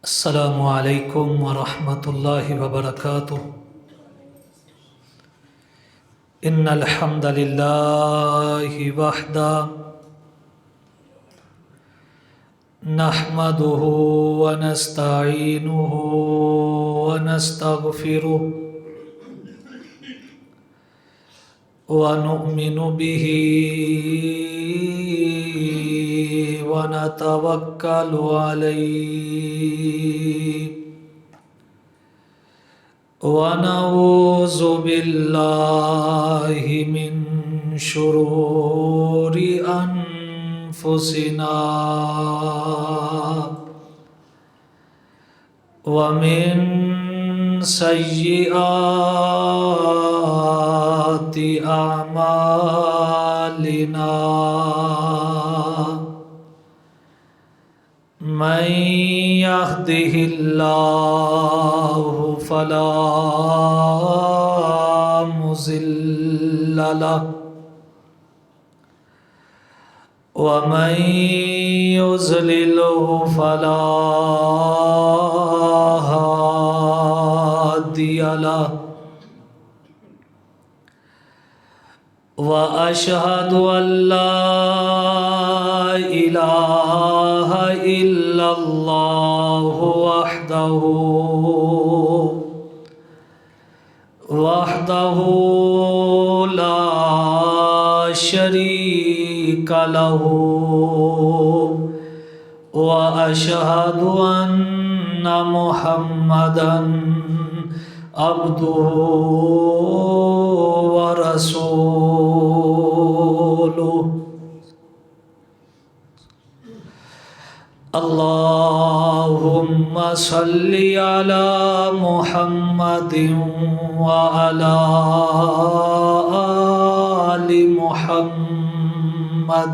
السلام علیکم ورحمۃ اللہ وبرکاتہ۔ ان الحمد للہ وحدہ نحمده ونستعینه ونستغفره ونؤمن به ونتوکل علیہ ونعوذ باللہ من شرور انفسنا ومن سیئات اعمالنا من يهده الله فلا مضل له ومن يضلله فلا هادي له وأشهد أن لا إله إلا الله وحده لا شريك له وأشهد أن محمدًا عبده ورسوله اللهم صل على محمد وعلى آل محمد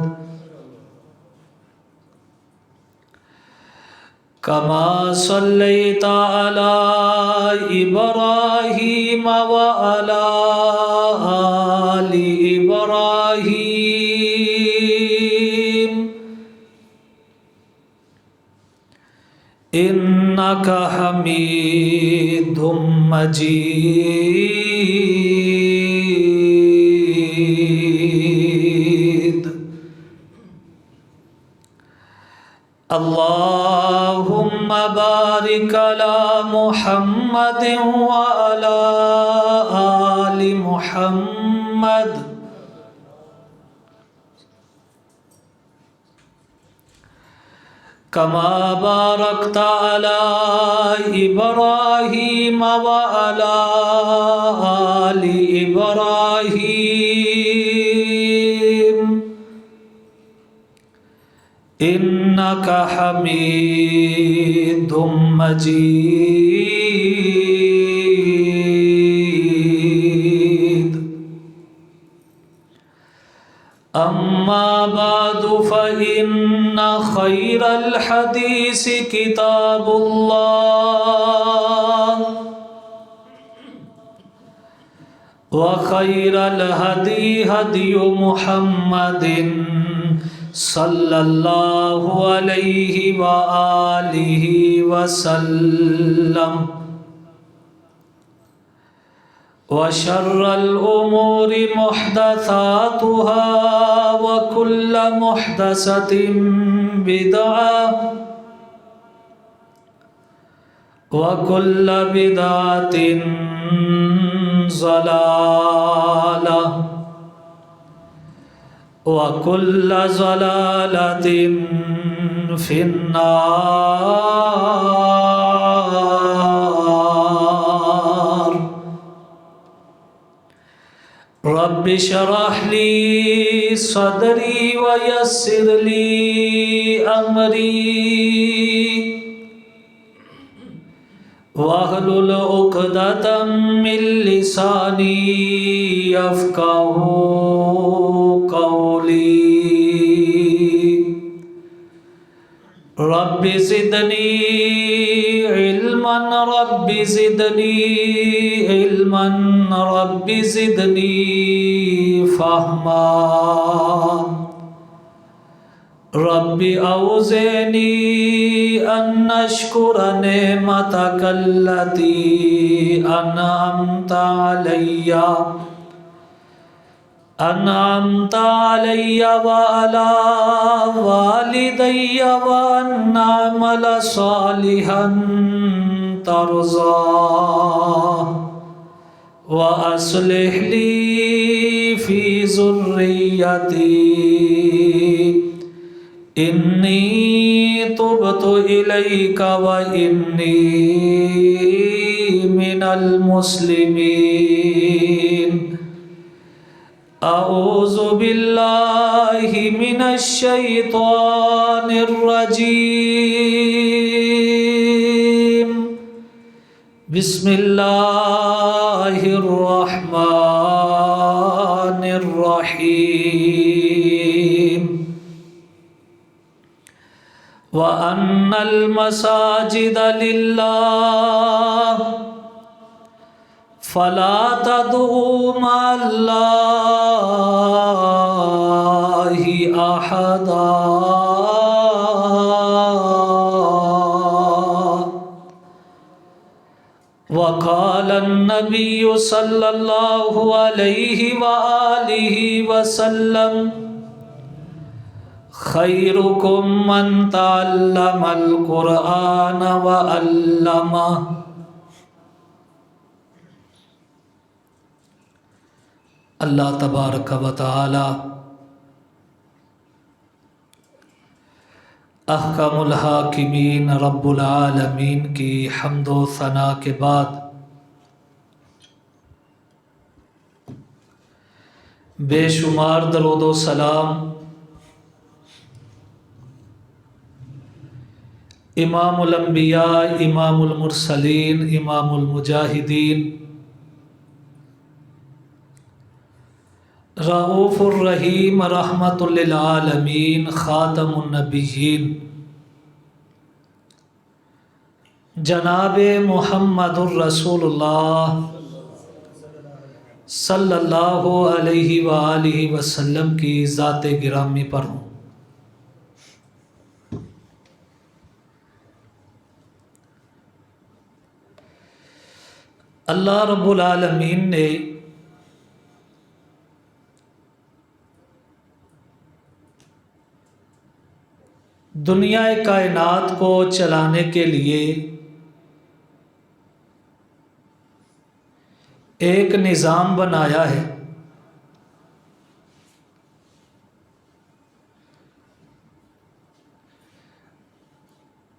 كما صليت على إبراهيم وعلى آل إبراهيم إنك حميد مجيد اللهم بارك على محمد وعلى آل محمد كما باركت على إبراهيم وعلى آل إبراهيم إنك حميد مجيد أما بعد فإن خير الحديث كتاب الله وخير الهدي هدي محمد صلى الله عليه وآله وسلم وشر الأمور محدثاتها وكل محدثة بدعة وكل بدعة ضلالة وكل ضلالة في النار رب اشرح لي صدري ويسر لي أمري واحلل عقدة من لساني يفقهوا قولي رب زدني علما رب زدني علما رب زدني فهما رب اوزعنی ان اشکر نعمتک التی انعمت علی وعلی والدی وان اعمل صالحا ترضاه واصلح لی فی ذریتی انی تبت الیک وانی من المسلمین اعوذ باللہ من الشیطان الرجیم بسم اللہ الرحمن الرحیم وَأَنَّ الْمَسَاجِدَ لِلَّهِ فَلَا تَدْعُوا مَعَ اللَّهِ أَحَدًا وَقَالَ النَّبِيُّ صَلَّى اللَّهُ عَلَيْهِ وَآلِهِ وَسَلَّمَ خیرکم من تعلم القرآن وعلمہ۔ اللہ تبارک و تعالی احکم الحاکمین رب العالمین کی حمد و ثنا کے بعد بے شمار درود و سلام امام الانبیاء امام المرسلین امام المجاہدین رؤوف الرحیم رحمت للعالمین خاتم النبیین جناب محمد الرسول اللہ صلی اللہ علیہ وآلہ وسلم کی ذات گرامی پر ہوں۔ اللہ رب العالمین نے دنیا کائنات کو چلانے کے لیے ایک نظام بنایا ہے،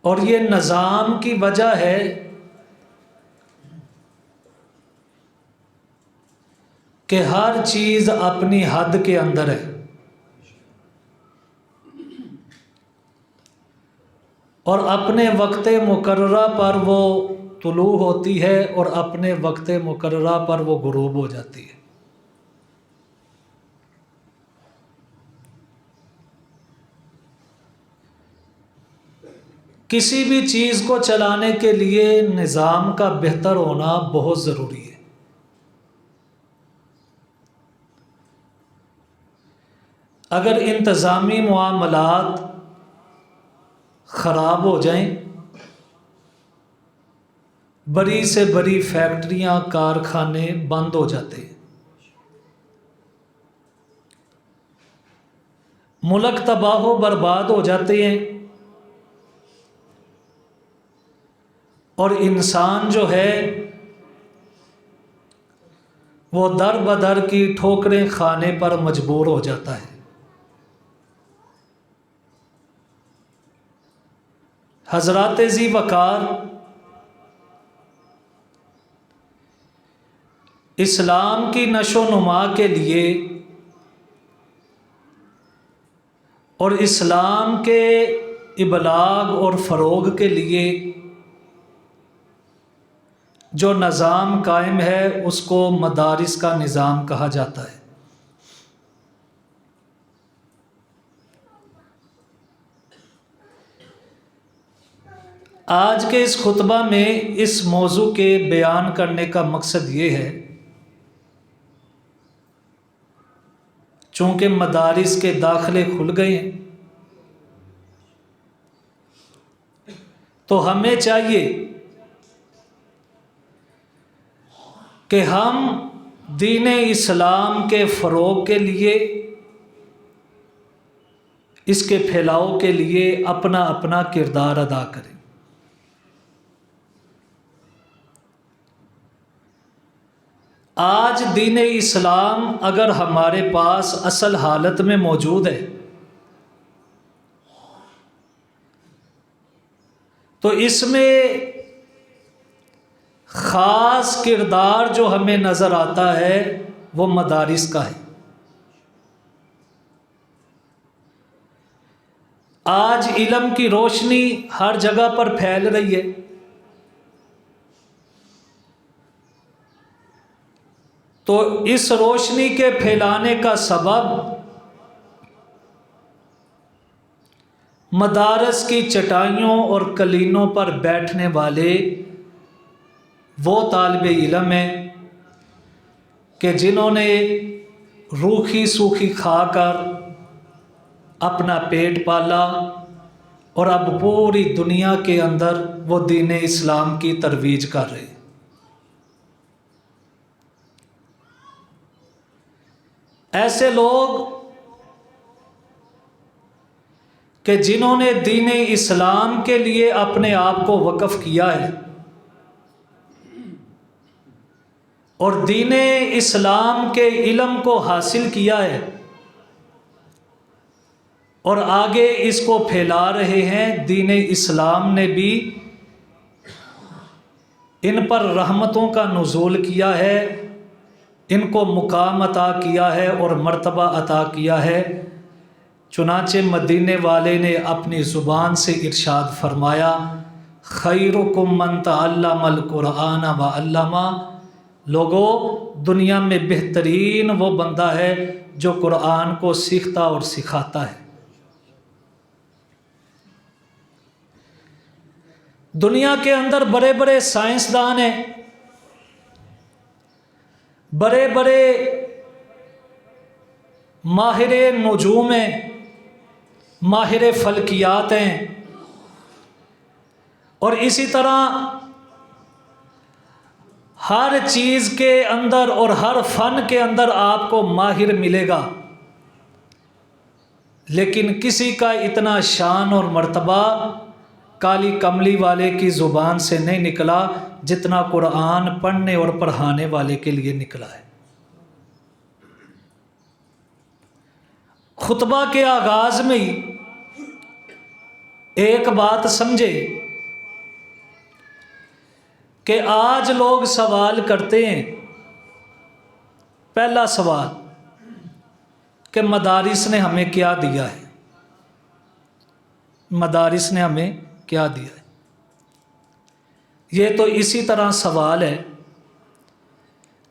اور یہ نظام کی وجہ ہے کہ ہر چیز اپنی حد کے اندر ہے، اور اپنے وقت مقررہ پر وہ طلوع ہوتی ہے اور اپنے وقت مقررہ پر وہ غروب ہو جاتی ہے۔ کسی بھی چیز کو چلانے کے لیے نظام کا بہتر ہونا بہت ضروری ہے۔ اگر انتظامی معاملات خراب ہو جائیں، بڑی سے بڑی فیکٹریاں کارخانے بند ہو جاتے ہیں، ملک تباہ و برباد ہو جاتے ہیں، اور انسان جو ہے وہ در بدر کی ٹھوکریں کھانے پر مجبور ہو جاتا ہے۔ حضرات ذی وقار اسلام کی نشو و نما کے لیے اور اسلام کے ابلاغ اور فروغ کے لیے جو نظام قائم ہے اس کو مدارس کا نظام کہا جاتا ہے۔ آج کے اس خطبہ میں اس موضوع کے بیان کرنے کا مقصد یہ ہے، چونکہ مدارس کے داخلے کھل گئے ہیں تو ہمیں چاہیے کہ ہم دین اسلام کے فروغ کے لیے، اس کے پھیلاؤ کے لیے اپنا اپنا کردار ادا کریں۔ آج دین اسلام اگر ہمارے پاس اصل حالت میں موجود ہے تو اس میں خاص کردار جو ہمیں نظر آتا ہے وہ مدارس کا ہے۔ آج علم کی روشنی ہر جگہ پر پھیل رہی ہے، تو اس روشنی کے پھیلانے کا سبب مدارس کی چٹائیوں اور قلینوں پر بیٹھنے والے وہ طالب علم ہیں کہ جنہوں نے روکھی سوکھی کھا کر اپنا پیٹ پالا اور اب پوری دنیا کے اندر وہ دین اسلام کی ترویج کر رہے ہیں۔ ایسے لوگ کہ جنہوں نے دین اسلام کے لیے اپنے آپ کو وقف کیا ہے اور دین اسلام کے علم کو حاصل کیا ہے اور آگے اس کو پھیلا رہے ہیں، دین اسلام نے بھی ان پر رحمتوں کا نزول کیا ہے، ان کو مقام عطا کیا ہے اور مرتبہ عطا کیا ہے۔ چنانچہ مدینے والے نے اپنی زبان سے ارشاد فرمایا، خیرکم من تعلم القرآن وعلمہ، لوگو دنیا میں بہترین وہ بندہ ہے جو قرآن کو سیکھتا اور سکھاتا ہے۔ دنیا کے اندر بڑے بڑے سائنسدان ہیں، بڑے بڑے ماہر نجوم ہیں، ماہر فلکیات ہیں، اور اسی طرح ہر چیز کے اندر اور ہر فن کے اندر آپ کو ماہر ملے گا، لیکن کسی کا اتنا شان اور مرتبہ کالی کملی والے کی زبان سے نہیں نکلا جتنا قرآن پڑھنے اور پڑھانے والے کے لیے نکلا ہے۔ خطبہ کے آغاز میں ہی ایک بات سمجھے کہ آج لوگ سوال کرتے ہیں، پہلا سوال کہ مدارس نے ہمیں کیا دیا ہے، مدارس نے ہمیں کیا دیا ہے۔ یہ تو اسی طرح سوال ہے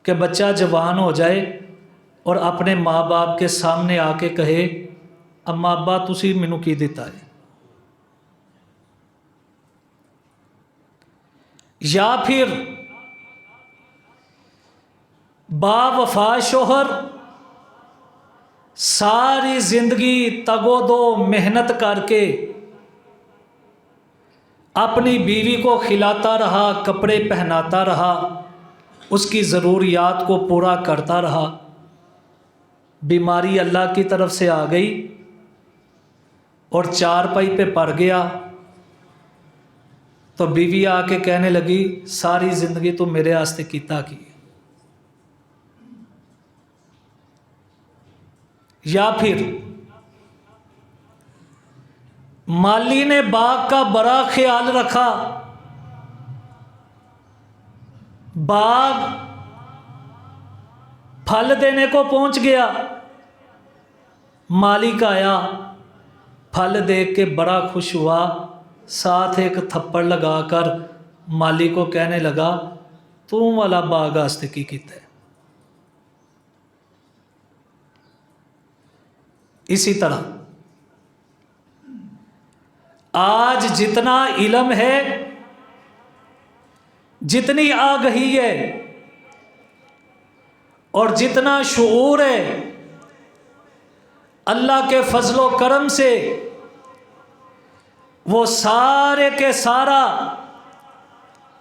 کہ بچہ جوان ہو جائے اور اپنے ماں باپ کے سامنے آ کے کہے، اما ابا تسی مینوں کی دیتا ہے، یا پھر با وفا شوہر ساری زندگی تگ و دو محنت کر کے اپنی بیوی کو کھلاتا رہا، کپڑے پہناتا رہا، اس کی ضروریات کو پورا کرتا رہا، بیماری اللہ کی طرف سے آ گئی اور چارپائی پہ پڑ گیا تو بیوی آ کے کہنے لگی، ساری زندگی تو میرے واسطے کیتا کی۔ یا پھر مالی نے باغ کا بڑا خیال رکھا، باغ پھل دینے کو پہنچ گیا، مالک آیا، پھل دیکھ کے بڑا خوش ہوا، ساتھ ایک تھپڑ لگا کر مالک کو کہنے لگا، تو والا باغ واسطے کی کیتا ہے۔ اسی طرح آج جتنا علم ہے، جتنی آگہی ہے اور جتنا شعور ہے، اللہ کے فضل و کرم سے وہ سارے کے سارا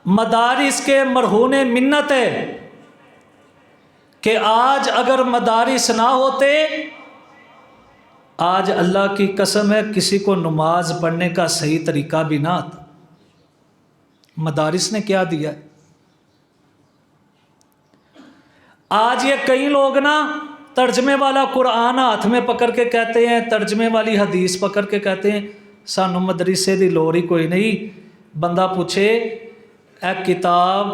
مدارس کے مرہون منت ہے کہ آج اگر مدارس نہ ہوتے، آج اللہ کی قسم ہے کسی کو نماز پڑھنے کا صحیح طریقہ بھی نہ آتا۔ مدارس نے کیا دیا ہے؟ آج یہ کئی لوگ نا ترجمے والا قرآن ہاتھ میں پکڑ کے کہتے ہیں، ترجمے والی حدیث پکڑ کے کہتے ہیں سانو مدرسے دی لوڑ ہی کوئی نہیں۔ بندہ پوچھے اے کتاب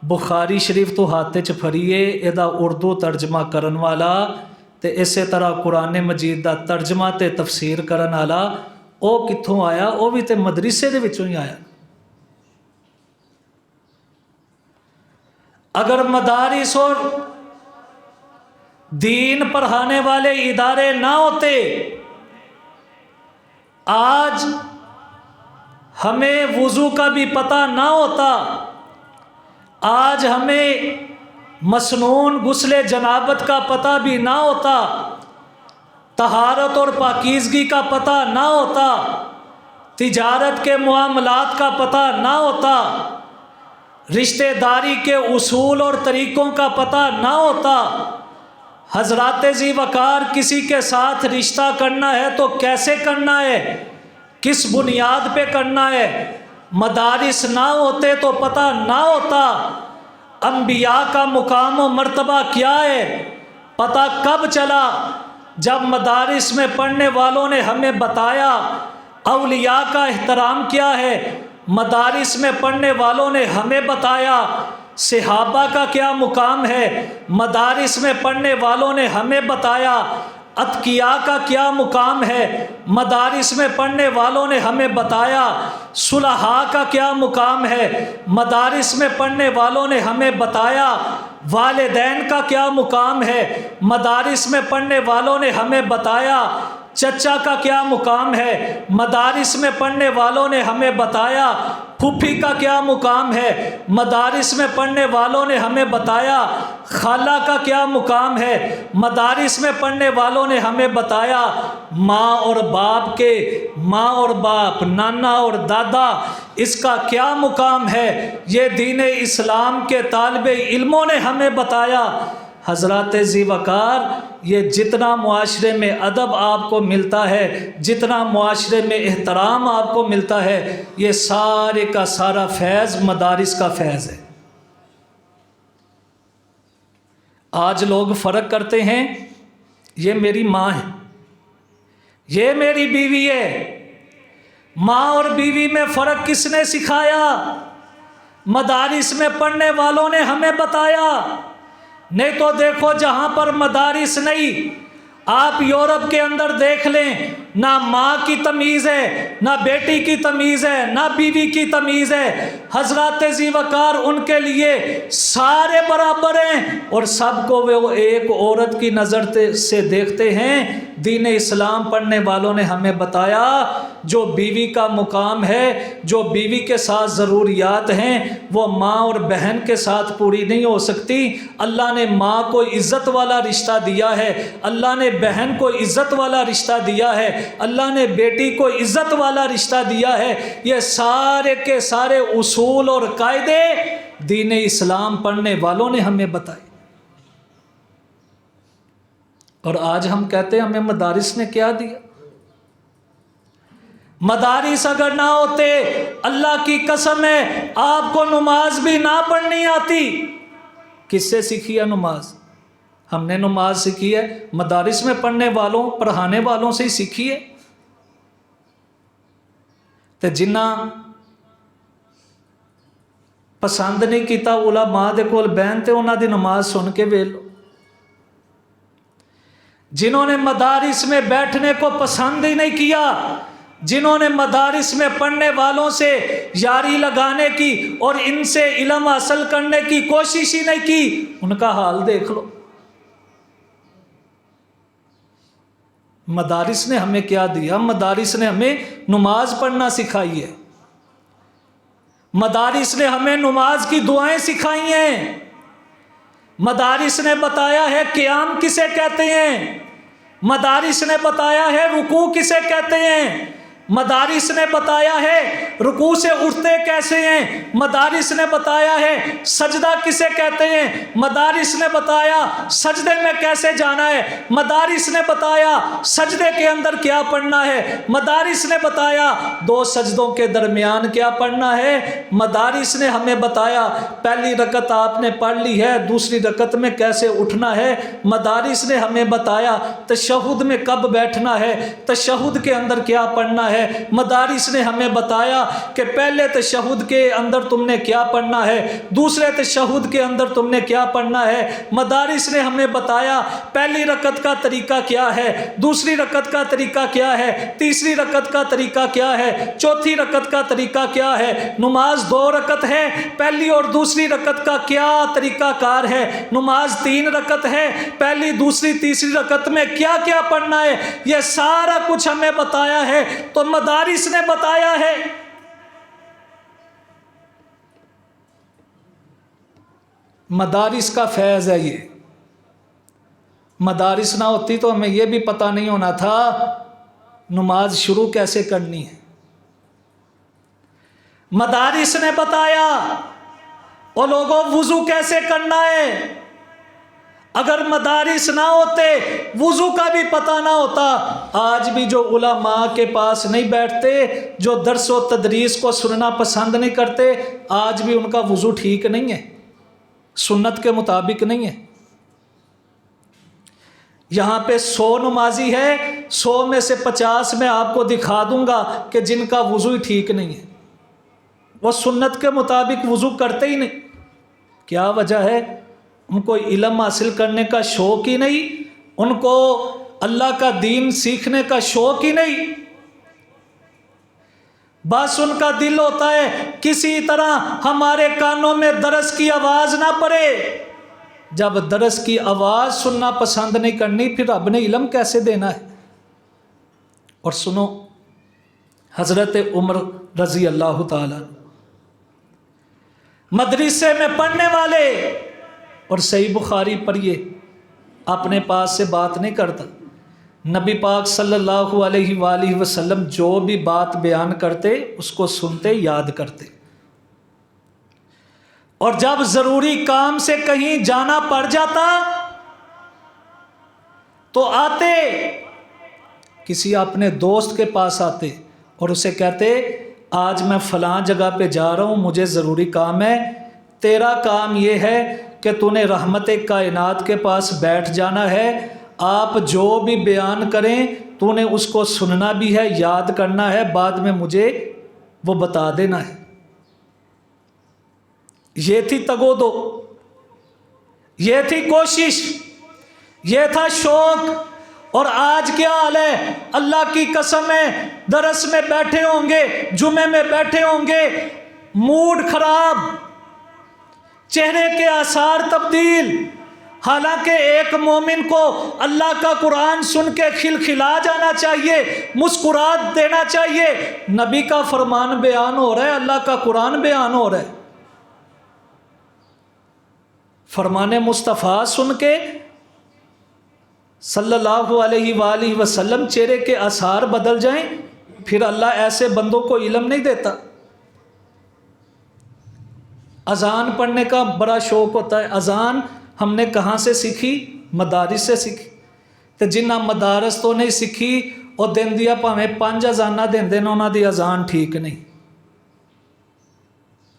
بخاری شریف تو ہاتھ چ پھڑیے، یہ اردو ترجمہ کرن والا تے اسی طرح قرآن مجید دا ترجمہ تے تفسیر کرن والا او کتھوں آیا؟ او بھی تے مدرسے دے وچوں ہی آیا۔ اگر مدارس اور دین پڑھانے والے ادارے نہ ہوتے، آج ہمیں وضو کا بھی پتہ نہ ہوتا، آج ہمیں مسنون غسل جنابت کا پتہ بھی نہ ہوتا، طہارت اور پاکیزگی کا پتہ نہ ہوتا، تجارت کے معاملات کا پتہ نہ ہوتا، رشتہ داری کے اصول اور طریقوں کا پتہ نہ ہوتا۔ حضرات ذی وقار کسی کے ساتھ رشتہ کرنا ہے تو کیسے کرنا ہے، کس بنیاد پہ کرنا ہے، مدارس نہ ہوتے تو پتہ نہ ہوتا۔ انبیاء کا مقام و مرتبہ کیا ہے پتہ کب چلا؟ جب مدارس میں پڑھنے والوں نے ہمیں بتایا۔ اولیاء کا احترام کیا ہے، مدارس میں پڑھنے والوں نے ہمیں بتایا۔ صحابہ کا کیا مقام ہے، مدارس میں پڑھنے والوں نے ہمیں بتایا۔ اتقیاء کا کیا مقام ہے، مدارس میں پڑھنے والوں نے ہمیں بتایا۔ صلحاء کا کیا مقام ہے، مدارس میں پڑھنے والوں نے ہمیں بتایا۔ والدین کا کیا مقام ہے، مدارس میں پڑھنے والوں نے ہمیں بتایا۔ چچا کا کیا مقام ہے، مدارس میں پڑھنے والوں نے ہمیں بتایا۔ پھوپھی کا کیا مقام ہے، مدارس میں پڑھنے والوں نے ہمیں بتایا۔ خالہ کا کیا مقام ہے، مدارس میں پڑھنے والوں نے ہمیں بتایا۔ ماں اور باپ کے، ماں اور باپ، نانا اور دادا، اس کا کیا مقام ہے، یہ دین اسلام کے طالب علموں نے ہمیں بتایا۔ حضرات ذی وقار یہ جتنا معاشرے میں ادب آپ کو ملتا ہے، جتنا معاشرے میں احترام آپ کو ملتا ہے، یہ سارے کا سارا فیض مدارس کا فیض ہے۔ آج لوگ فرق کرتے ہیں، یہ میری ماں ہے، یہ میری بیوی ہے۔ ماں اور بیوی میں فرق کس نے سکھایا؟ مدارس میں پڑھنے والوں نے ہمیں بتایا۔ نہیں تو دیکھو جہاں پر مدارس نہیں، آپ یورپ کے اندر دیکھ لیں، نہ ماں کی تمیز ہے، نہ بیٹی کی تمیز ہے، نہ بیوی کی تمیز ہے۔ حضرات ذی وقار ان کے لیے سارے برابر ہیں اور سب کو وہ ایک عورت کی نظر سے دیکھتے ہیں۔ دین اسلام پڑھنے والوں نے ہمیں بتایا جو بیوی کا مقام ہے، جو بیوی کے ساتھ ضروریات ہیں، وہ ماں اور بہن کے ساتھ پوری نہیں ہو سکتی۔ اللہ نے ماں کو عزت والا رشتہ دیا ہے، اللہ نے بہن کو عزت والا رشتہ دیا ہے، اللہ نے بیٹی کو عزت والا رشتہ دیا ہے۔ یہ سارے کے سارے اصول اور قاعدے دین اسلام پڑھنے والوں نے ہمیں بتائے۔ اور آج ہم کہتے ہیں ہمیں مدارس نے کیا دیا؟ مدارس اگر نہ ہوتے، اللہ کی قسم ہے آپ کو نماز بھی نہ پڑھنی آتی۔ کس سے سیکھی ہے نماز؟ ہم نے نماز سیکھی ہے مدارس میں پڑھنے والوں، پڑھانے والوں سے ہی سیکھی ہے۔ تے جنہ پسند نہیں کیتا علماء دے کول بہن تے انہاں دی نماز سن کے ویل لو۔ جنہوں نے مدارس میں بیٹھنے کو پسند ہی نہیں کیا، جنہوں نے مدارس میں پڑھنے والوں سے یاری لگانے کی اور ان سے علم حاصل کرنے کی کوشش ہی نہیں کی، ان کا حال دیکھ لو۔ مدارس نے ہمیں کیا دیا؟ مدارس نے ہمیں نماز پڑھنا سکھائی ہے، مدارس نے ہمیں نماز کی دعائیں سکھائی ہیں، مدارس نے بتایا ہے قیام کسے کہتے ہیں، مدارس نے بتایا ہے رکوع کسے کہتے ہیں، مدارس نے بتایا ہے رکوع سے اٹھتے کیسے ہیں، مدارس نے بتایا ہے سجدہ کسے کہتے ہیں، مدارس نے بتایا سجدے میں کیسے جانا ہے، مدارس نے بتایا سجدے کے اندر کیا پڑھنا ہے، مدارس نے بتایا دو سجدوں کے درمیان کیا پڑھنا ہے، مدارس نے ہمیں بتایا پہلی رکعت آپ نے پڑھ لی ہے دوسری رکعت میں کیسے اٹھنا ہے، مدارس نے ہمیں بتایا تشہد میں کب بیٹھنا ہے، تشہد کے اندر کیا پڑھنا ہے، مدارس نے ہمیں بتایا کہ پہلے تشہد کے اندر تم نے کیا پڑھنا ہے، دوسرے تشہد کے اندر تم نے کیا پڑھنا ہے، مدارس نے ہمیں بتایا پہلی رکعت کا طریقہ کیا ہے، دوسری رکعت کا طریقہ کیا ہے، تیسری رکعت کا طریقہ کیا ہے، چوتھی رکعت کا طریقہ کیا ہے، نماز 2 رکعت ہے پہلی اور دوسری رکعت کا کیا طریقہ کار ہے، نماز 3 رکعت ہے پہلی دوسری تیسری رکعت میں کیا کیا پڑھنا ہے، یہ سارا کچھ ہمیں بتایا ہے، تو مدارس نے بتایا ہے۔ مدارس کا فیض ہے یہ، مدارس نہ ہوتی تو ہمیں یہ بھی پتہ نہیں ہونا تھا نماز شروع کیسے کرنی ہے، مدارس نے بتایا اور لوگوں وضو کیسے کرنا ہے، اگر مدارس نہ ہوتے وضو کا بھی پتہ نہ ہوتا، آج بھی جو علماء کے پاس نہیں بیٹھتے جو درس و تدریس کو سننا پسند نہیں کرتے آج بھی ان کا وضو ٹھیک نہیں ہے، سنت کے مطابق نہیں ہے۔ یہاں پہ 100 نمازی ہے 100 میں سے 50 میں آپ کو دکھا دوں گا کہ جن کا وضو ہی ٹھیک نہیں ہے، وہ سنت کے مطابق وضو کرتے ہی نہیں۔ کیا وجہ ہے؟ ان کو علم حاصل کرنے کا شوق ہی نہیں، ان کو اللہ کا دین سیکھنے کا شوق ہی نہیں، بس ان کا دل ہوتا ہے کسی طرح ہمارے کانوں میں درس کی آواز نہ پڑے۔ جب درس کی آواز سننا پسند نہیں کرنی پھر رب نے علم کیسے دینا ہے؟ اور سنو حضرت عمر رضی اللہ تعالیٰ مدرسے میں پڑھنے والے، اور صحیح بخاری پڑھیے، اپنے پاس سے بات نہیں کرتا، نبی پاک صلی اللہ علیہ وآلہ وسلم جو بھی بات بیان کرتے اس کو سنتے یاد کرتے، اور جب ضروری کام سے کہیں جانا پڑ جاتا تو آتے کسی اپنے دوست کے پاس آتے اور اسے کہتے آج میں فلاں جگہ پہ جا رہا ہوں مجھے ضروری کام ہے، تیرا کام یہ ہے کہ تو نے رحمت کائنات کے پاس بیٹھ جانا ہے، آپ جو بھی بیان کریں تو نے اس کو سننا بھی ہے یاد کرنا ہے بعد میں مجھے وہ بتا دینا ہے۔ یہ تھی تگو دو، یہ تھی کوشش، یہ تھا شوق، اور آج کیا حال ہے؟ اللہ کی قسم ہے درس میں بیٹھے ہوں گے جمعے میں بیٹھے ہوں گے موڈ خراب، چہرے کے آثار تبدیل، حالانکہ ایک مومن کو اللہ کا قرآن سن کے کھلکھلا جانا چاہیے، مسکرات دینا چاہیے، نبی کا فرمان بیان ہو رہا ہے اللہ کا قرآن بیان ہو رہا ہے، فرمان مصطفیٰ سن کے صلی اللہ علیہ وآلہ وسلم چہرے کے آثار بدل جائیں، پھر اللہ ایسے بندوں کو علم نہیں دیتا۔ اذان پڑھنے کا بڑا شوق ہوتا ہے، اذان ہم نے کہاں سے سیکھی؟ مدارس سے سیکھی، تو جنہ مدارس تو نہیں سیکھی اور دن دیا پاویں 5 اذاناں دین دین انہاں دی اذان ٹھیک نہیں،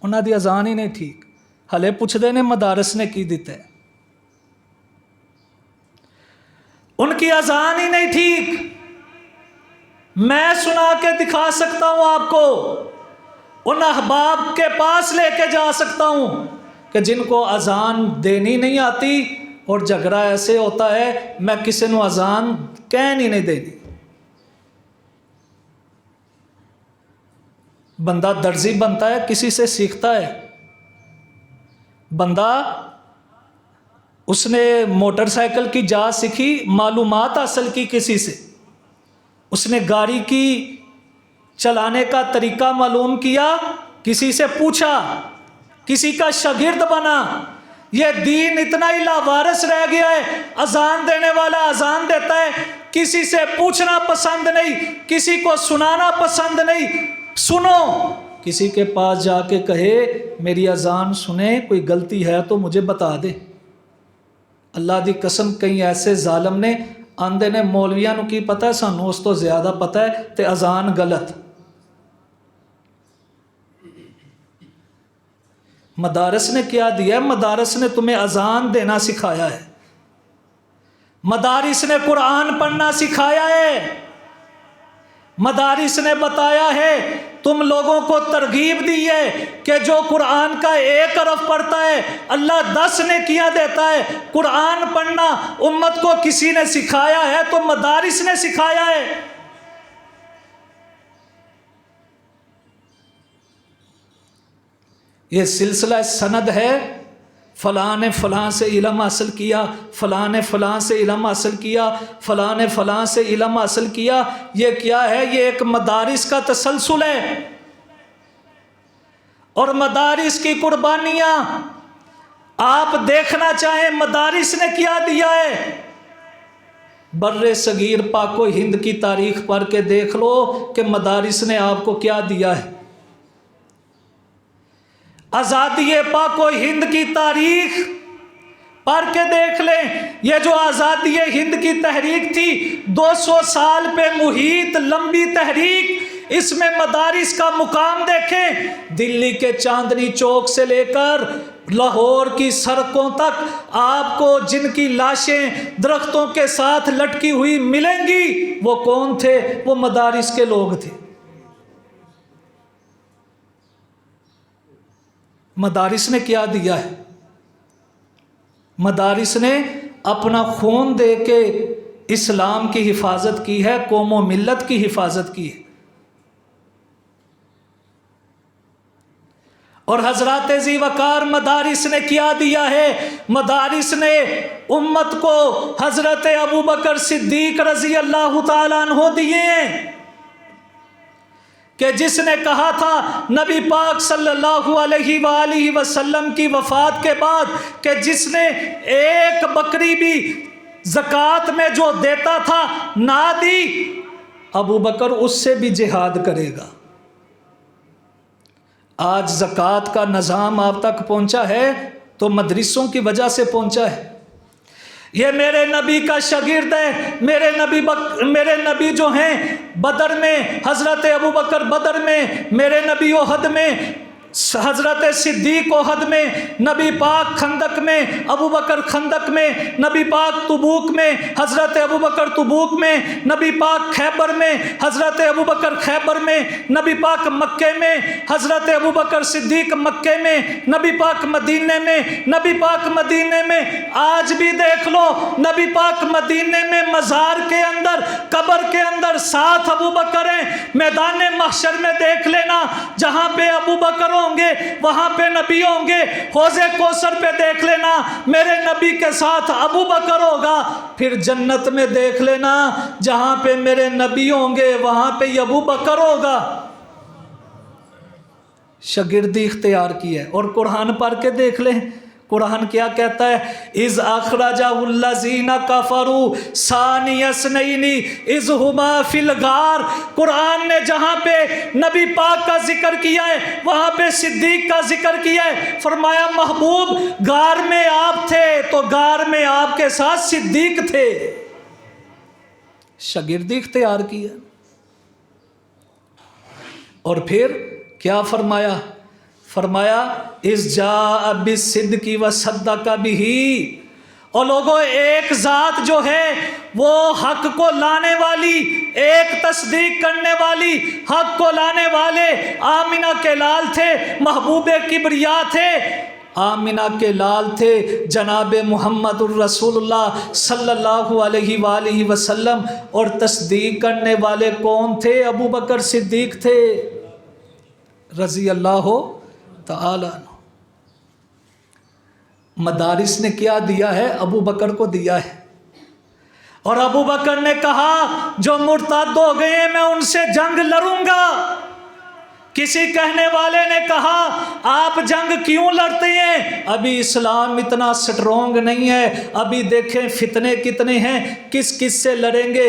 انہاں دی اذان ہی نہیں ٹھیک، ہلے پوچھدے نے مدارس نے کی دیتا ہے، ان کی اذان ہی نہیں ٹھیک۔ میں سنا کے دکھا سکتا ہوں آپ کو، ان احباب کے پاس لے کے جا سکتا ہوں کہ جن کو اذان دینی نہیں آتی، اور جھگڑا ایسے ہوتا ہے میں کسی نو اذان کہن ہی نہیں دینی۔ بندہ درزی بنتا ہے کسی سے سیکھتا ہے، بندہ اس نے موٹر سائیکل کی جاچ سیکھی، معلومات حاصل کی کسی سے، اس نے گاڑی کی چلانے کا طریقہ معلوم کیا، کسی سے پوچھا، کسی کا شاگرد بنا، یہ دین اتنا ہی لاوارث رہ گیا ہے، اذان دینے والا اذان دیتا ہے، کسی سے پوچھنا پسند نہیں، کسی کو سنانا پسند نہیں۔ سنو، کسی کے پاس جا کے کہے میری اذان سنیں، کوئی غلطی ہے تو مجھے بتا دے۔ اللہ دی قسم کئی ایسے ظالم نے آندے نے مولویاں نو کی پتہ ہے، سانو اس تو زیادہ پتہ ہے تے اذان غلط۔ مدارس نے کیا دیا ہے؟ مدارس نے تمہیں اذان دینا سکھایا ہے، مدارس نے قرآن پڑھنا سکھایا ہے، مدارس نے بتایا ہے، تم لوگوں کو ترغیب دی ہے کہ جو قرآن کا 1 حرف پڑھتا ہے اللہ 10 نیکیاں دیتا ہے۔ قرآن پڑھنا امت کو کسی نے سکھایا ہے تو مدارس نے سکھایا ہے۔ یہ سلسلہ سند ہے، فلاں نے فلاں سے علم حاصل کیا، فلاں نے فلاں سے علم حاصل کیا، فلاں نے فلاں سے علم حاصل کیا۔ یہ کیا ہے؟ یہ ایک مدارس کا تسلسل ہے، اور مدارس کی قربانیاں آپ دیکھنا چاہیں مدارس نے کیا دیا ہے۔ بر صغیر پاک و ہند کی تاریخ پڑھ کے دیکھ لو کہ مدارس نے آپ کو کیا دیا ہے۔ آزادی پاک و ہند کی تاریخ پڑھ کے دیکھ لیں، یہ جو آزادی ہند کی تحریک تھی 200 سال پہ محیط لمبی تحریک، اس میں مدارس کا مقام دیکھیں۔ دلی کے چاندنی چوک سے لے کر لاہور کی سڑکوں تک آپ کو جن کی لاشیں درختوں کے ساتھ لٹکی ہوئی ملیں گی، وہ کون تھے؟ وہ مدارس کے لوگ تھے۔ مدارس نے کیا دیا ہے؟ مدارس نے اپنا خون دے کے اسلام کی حفاظت کی ہے، قوم و ملت کی حفاظت کی ہے۔ اور حضرات ذی وقار مدارس نے کیا دیا ہے؟ مدارس نے امت کو حضرت ابوبکر صدیق رضی اللہ تعالیٰ عنہ دیے ہیں، کہ جس نے کہا تھا نبی پاک صلی اللہ علیہ وآلہ وسلم کی وفات کے بعد کہ جس نے 1 بکری بھی زکوٰۃ میں جو دیتا تھا نہ دی، ابوبکر اس سے بھی جہاد کرے گا۔ آج زکوٰۃ کا نظام آپ تک پہنچا ہے تو مدرسوں کی وجہ سے پہنچا ہے۔ یہ میرے نبی کا شاگرد ہے، میرے نبی جو ہیں بدر میں حضرت ابوبکر بدر میں، میرے نبی احد میں، حضرت صدیق احد میں، نبی پاک خندق میں، ابوبکر خندق میں، نبی پاک تبوک میں، حضرت ابوبکر تبوک میں، نبی پاک خیبر میں، حضرت ابوبکر خیبر میں، نبی پاک مکے میں، حضرت ابوبکر صدیق مکے میں، نبی پاک مدینے میں، نبی پاک مدینے میں۔ آج بھی دیکھ لو نبی پاک مدینے میں مزار کے اندر، قبر کے اندر 7 ابوبکر ہیں۔ میدان محشر میں دیکھ لینا، جہاں پہ ابوبکر ہوں گے وہاں پہ نبی ہوں گے۔ حوض کوثر پہ دیکھ لینا میرے نبی کے ساتھ ابوبکر ہوگا۔ پھر جنت میں دیکھ لینا جہاں پہ میرے نبی ہوں گے وہاں پہ ابوبکر ہوگا۔ شاگردی اختیار کی ہے۔ اور قرآن پڑھ کے دیکھ لیں، قرآن کیا کہتا ہے؟ اذ اخرجہ الذین کفروا ثانی اثنین اذ ہما فی الغار۔ قرآن نے جہاں پہ نبی پاک کا ذکر کیا ہے وہاں پہ صدیق کا ذکر کیا ہے۔ فرمایا محبوب غار میں آپ تھے تو غار میں آپ کے ساتھ صدیق تھے۔ شاگردی اختیار کی ہے۔ اور پھر کیا فرمایا؟ فرمایا اذ جاء بالصدق وصدق بہ۔ اور لوگوں ایک ذات جو ہے وہ حق کو لانے والی، ایک تصدیق کرنے والی، حق کو لانے والے آمنہ کے لال تھے، محبوب کبریا تھے، آمنہ کے لال تھے جناب محمد الرسول اللہ صلی اللہ علیہ وآلہ وسلم۔ اور تصدیق کرنے والے کون تھے؟ ابوبکر صدیق تھے رضی اللہ تعالی عنہ۔ مدارس نے کیا دیا ہے؟ ابو بکر کو دیا ہے۔ اور ابو بکر نے کہا جو مرتد ہو گئے میں ان سے جنگ لڑوں گا۔ کسی کہنے والے نے کہا آپ جنگ کیوں لڑتے ہیں؟ ابھی اسلام اتنا سٹرونگ نہیں ہے، ابھی دیکھیں فتنے کتنے ہیں، کس کس سے لڑیں گے؟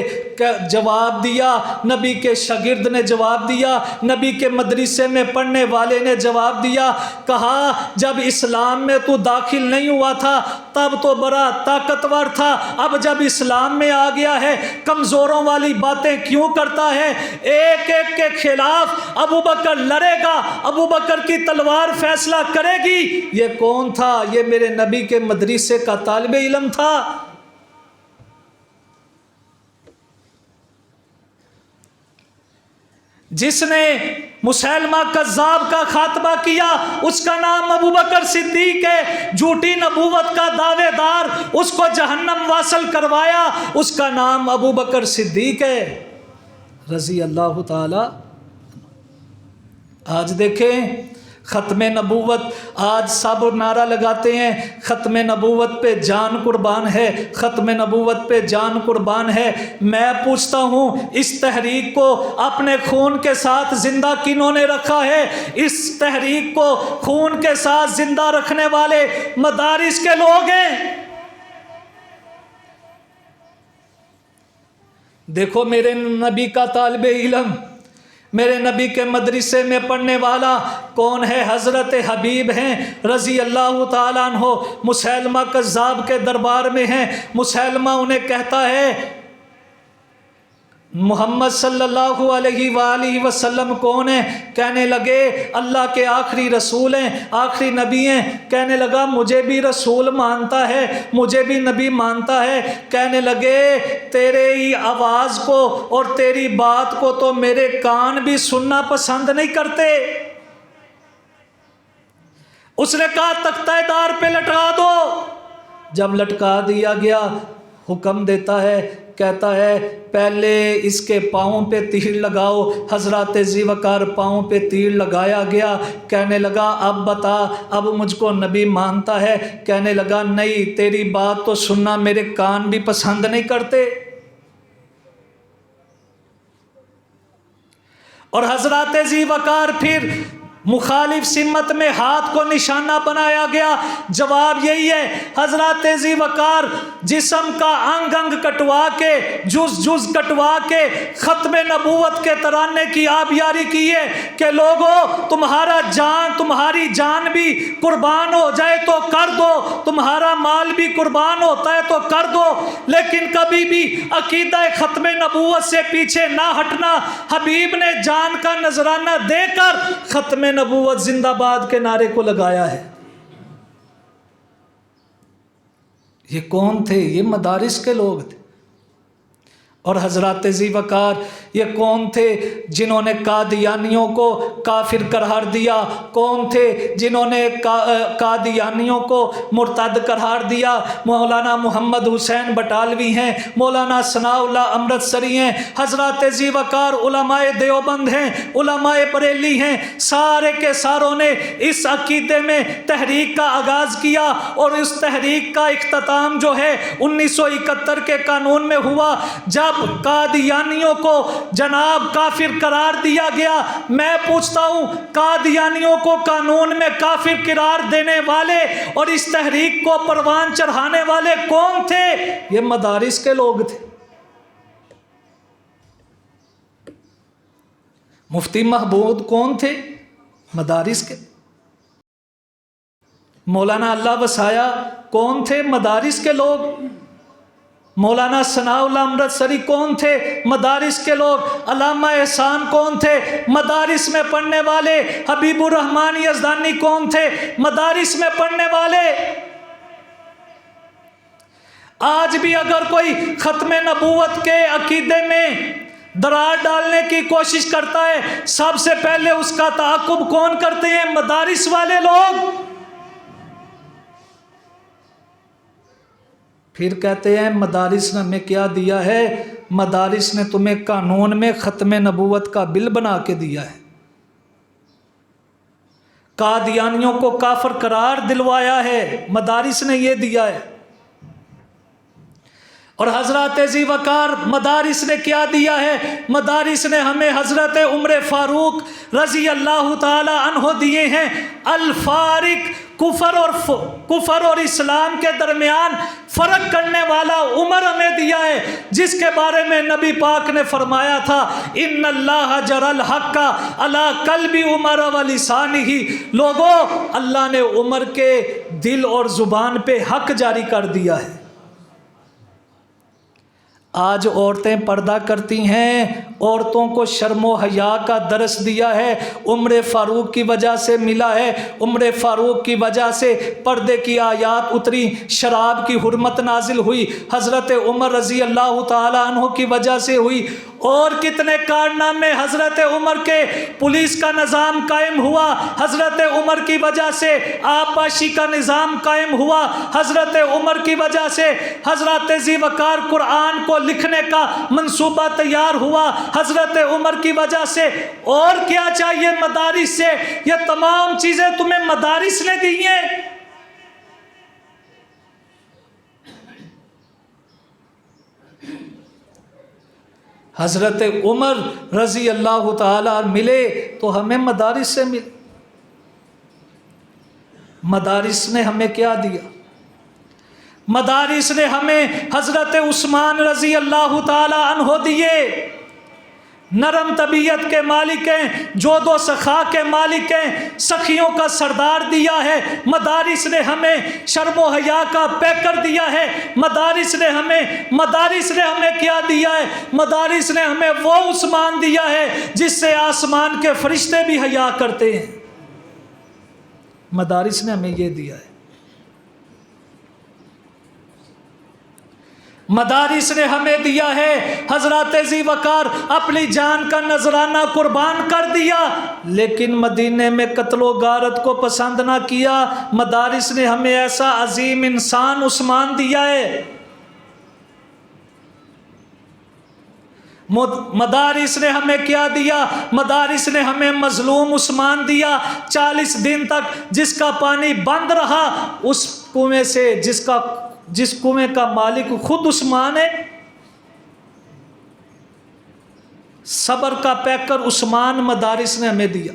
جواب دیا، نبی کے شاگرد نے جواب دیا، نبی کے مدرسے میں پڑھنے والے نے جواب دیا، کہا جب اسلام میں تو داخل نہیں ہوا تھا تب تو بڑا طاقتور تھا، اب جب اسلام میں آ گیا ہے کمزوروں والی باتیں کیوں کرتا ہے؟ ایک ایک کے خلاف ابو بکر لڑے گا، ابو بکر کی تلوار فیصلہ کرے گی۔ یہ کون تھا؟ یہ میرے نبی کے مدرسے کا طالب علم تھا۔ جس نے مسیلمہ کذاب کا خاتمہ کیا اس کا نام ابو بکر صدیق ہے، جھوٹی نبوت کا دعوے دار، اس کو جہنم واصل کروایا، اس کا نام ابو بکر صدیق ہے رضی اللہ تعالی۔ آج دیکھیں ختم نبوت، آج سب نعرہ لگاتے ہیں ختم نبوت پہ جان قربان ہے، ختم نبوت پہ جان قربان ہے۔ میں پوچھتا ہوں اس تحریک کو اپنے خون کے ساتھ زندہ کنہوں نے رکھا ہے؟ اس تحریک کو خون کے ساتھ زندہ رکھنے والے مدارس کے لوگ ہیں۔ دیکھو میرے نبی کا طالب علم، میرے نبی کے مدرسے میں پڑھنے والا کون ہے؟ حضرت حبیب ہیں رضی اللہ تعالیٰ عنہ، مسیلمہ کذاب کے دربار میں ہیں۔ مسیلمہ انہیں کہتا ہے محمد صلی اللہ علیہ وآلہ وسلم کون ہیں؟ کہنے لگے اللہ کے آخری رسول ہیں، آخری نبی ہیں۔ کہنے لگا مجھے بھی رسول مانتا ہے، مجھے بھی نبی مانتا ہے۔ کہنے لگے تیری آواز کو اور تیری بات کو تو میرے کان بھی سننا پسند نہیں کرتے۔ اس نے کہا تختہ دار پہ لٹکا دو۔ جب لٹکا دیا گیا حکم دیتا ہے، کہتا ہے پہلے اس کے پاؤں پہ تیر لگاؤ۔ حضرات ذی وقار پاؤں پہ تیر لگایا گیا۔ کہنے لگا اب بتا، اب مجھ کو نبی مانتا ہے؟ کہنے لگا نہیں، تیری بات تو سننا میرے کان بھی پسند نہیں کرتے۔ اور حضرات ذی وقار پھر مخالف سمت میں ہاتھ کو نشانہ بنایا گیا۔ جواب یہی ہے، حضرات ذی وقار جسم کا انگ انگ کٹوا کے، جز جز کٹوا کے ختم نبوت کے ترانے کی آبیاری کی ہے کہ لوگوں تمہاری جان بھی قربان ہو جائے تو کر دو، تمہارا مال بھی قربان ہوتا ہے تو کر دو، لیکن کبھی بھی عقیدہ ختم نبوت سے پیچھے نہ ہٹنا۔ حبیب نے جان کا نذرانہ دے کر ختم نبوت زندہ باد کے نعرے کو لگایا ہے۔ یہ کون تھے؟ یہ مدارس کے لوگ تھے۔ اور حضرات ذی وقار یہ کون تھے جنہوں نے قادیانیوں کو کافر قرار دیا؟ کون تھے جنہوں نے قادیانیوں کو مرتد قرار دیا؟ مولانا محمد حسین بٹالوی ہیں، مولانا ثناء اللہ امرتسری ہیں، حضرات ذی وقار علماء دیوبند ہیں، علماء بریلی ہیں، سارے کے ساروں نے اس عقیدے میں تحریک کا آغاز کیا، اور اس تحریک کا اختتام جو ہے 1971 کے قانون میں ہوا، جب قادیانیوں کو جناب کافر قرار دیا گیا۔ میں پوچھتا ہوں قادیانیوں کو قانون میں کافر قرار دینے والے اور اس تحریک کو پروان چڑھانے والے کون تھے؟ یہ مدارس کے لوگ تھے۔ مفتی محمود کون تھے؟ مدارس کے۔ مولانا اللہ وسایا کون تھے؟ مدارس کے لوگ۔ مولانا ثناء اللہ امرتسری کون تھے؟ مدارس کے لوگ۔ علامہ احسان کون تھے؟ مدارس میں پڑھنے والے۔ حبیب الرحمن یزدانی کون تھے؟ مدارس میں پڑھنے والے۔ آج بھی اگر کوئی ختم نبوت کے عقیدے میں درار ڈالنے کی کوشش کرتا ہے، سب سے پہلے اس کا تعاقب کون کرتے ہیں؟ مدارس والے لوگ۔ پھر کہتے ہیں مدارس نے ہمیں کیا دیا ہے؟ مدارس نے تمہیں قانون میں ختم نبوت کا بل بنا کے دیا ہے، قادیانیوں کو کافر قرار دلوایا ہے، مدارس نے یہ دیا ہے۔ اور حضرت ذی وقار مدارس نے کیا دیا ہے؟ مدارس نے ہمیں حضرت عمر فاروق رضی اللہ تعالی عنہ دیے ہیں الفارق، کفر اور اسلام کے درمیان فرق کرنے والا عمر ہمیں دیا ہے، جس کے بارے میں نبی پاک نے فرمایا تھا ان اللہ جرى الحق علی قلب عمر ولسانہ، لوگوں اللہ نے عمر کے دل اور زبان پہ حق جاری کر دیا ہے۔ آج عورتیں پردہ کرتی ہیں، عورتوں کو شرم و حیا کا درس دیا ہے، عمر فاروق کی وجہ سے ملا ہے، عمر فاروق کی وجہ سے پردے کی آیات اتری، شراب کی حرمت نازل ہوئی، حضرت عمر رضی اللہ تعالی عنہ کی وجہ سے ہوئی، اور کتنے کارنامے حضرت عمر کے، پولیس کا نظام قائم ہوا حضرت عمر کی وجہ سے، آبپاشی کا نظام قائم ہوا حضرت عمر کی وجہ سے، حضرت ذی وقار قرآن کو لکھنے کا منصوبہ تیار ہوا حضرت عمر کی وجہ سے۔ اور کیا چاہیے مدارس سے؟ یہ تمام چیزیں تمہیں مدارس نے دی ہیں۔ حضرت عمر رضی اللہ تعالی ملے تو ہمیں مدارس سے ملے۔ مدارس نے ہمیں کیا دیا؟ مدارس نے ہمیں حضرت عثمان رضی اللہ تعالی عنہ دیے، نرم طبیعت کے مالک ہیں، جود و سخا کے مالک ہیں، سخیوں کا سردار دیا ہے۔ مدارس نے ہمیں شرم و حیا کا پیکر دیا ہے۔ مدارس نے ہمیں کیا دیا ہے؟ مدارس نے ہمیں وہ عثمان دیا ہے جس سے آسمان کے فرشتے بھی حیا کرتے ہیں۔ مدارس نے ہمیں یہ دیا ہے۔ مدارس نے ہمیں دیا ہے، حضرت ذی وقار اپنی جان کا نذرانہ قربان کر دیا لیکن مدینے میں قتل و غارت کو پسند نہ کیا۔ مدارس نے ہمیں ایسا عظیم انسان عثمان دیا ہے۔ مدارس نے ہمیں کیا دیا؟ مدارس نے ہمیں مظلوم عثمان دیا، 40 دن تک جس کا پانی بند رہا، اس کنویں سے جس کنویں کا مالک خود عثمان ہے۔ صبر کا پیکر عثمان مدارس نے ہمیں دیا،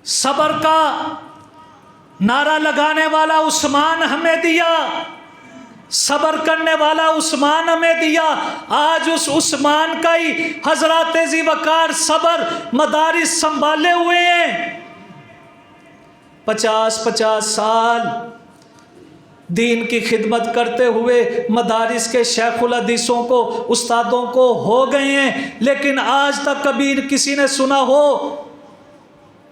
صبر کا نعرہ لگانے والا عثمان ہمیں دیا، صبر کرنے والا عثمان ہمیں دیا۔ آج اس عثمان کا ہی حضرت ذی وقار صبر مدارس سنبھالے ہوئے ہیں۔ 50 سال دین کی خدمت کرتے ہوئے مدارس کے شیخ الحدیثوں کو، استادوں کو ہو گئے ہیں، لیکن آج تک کبھی کسی نے سنا ہو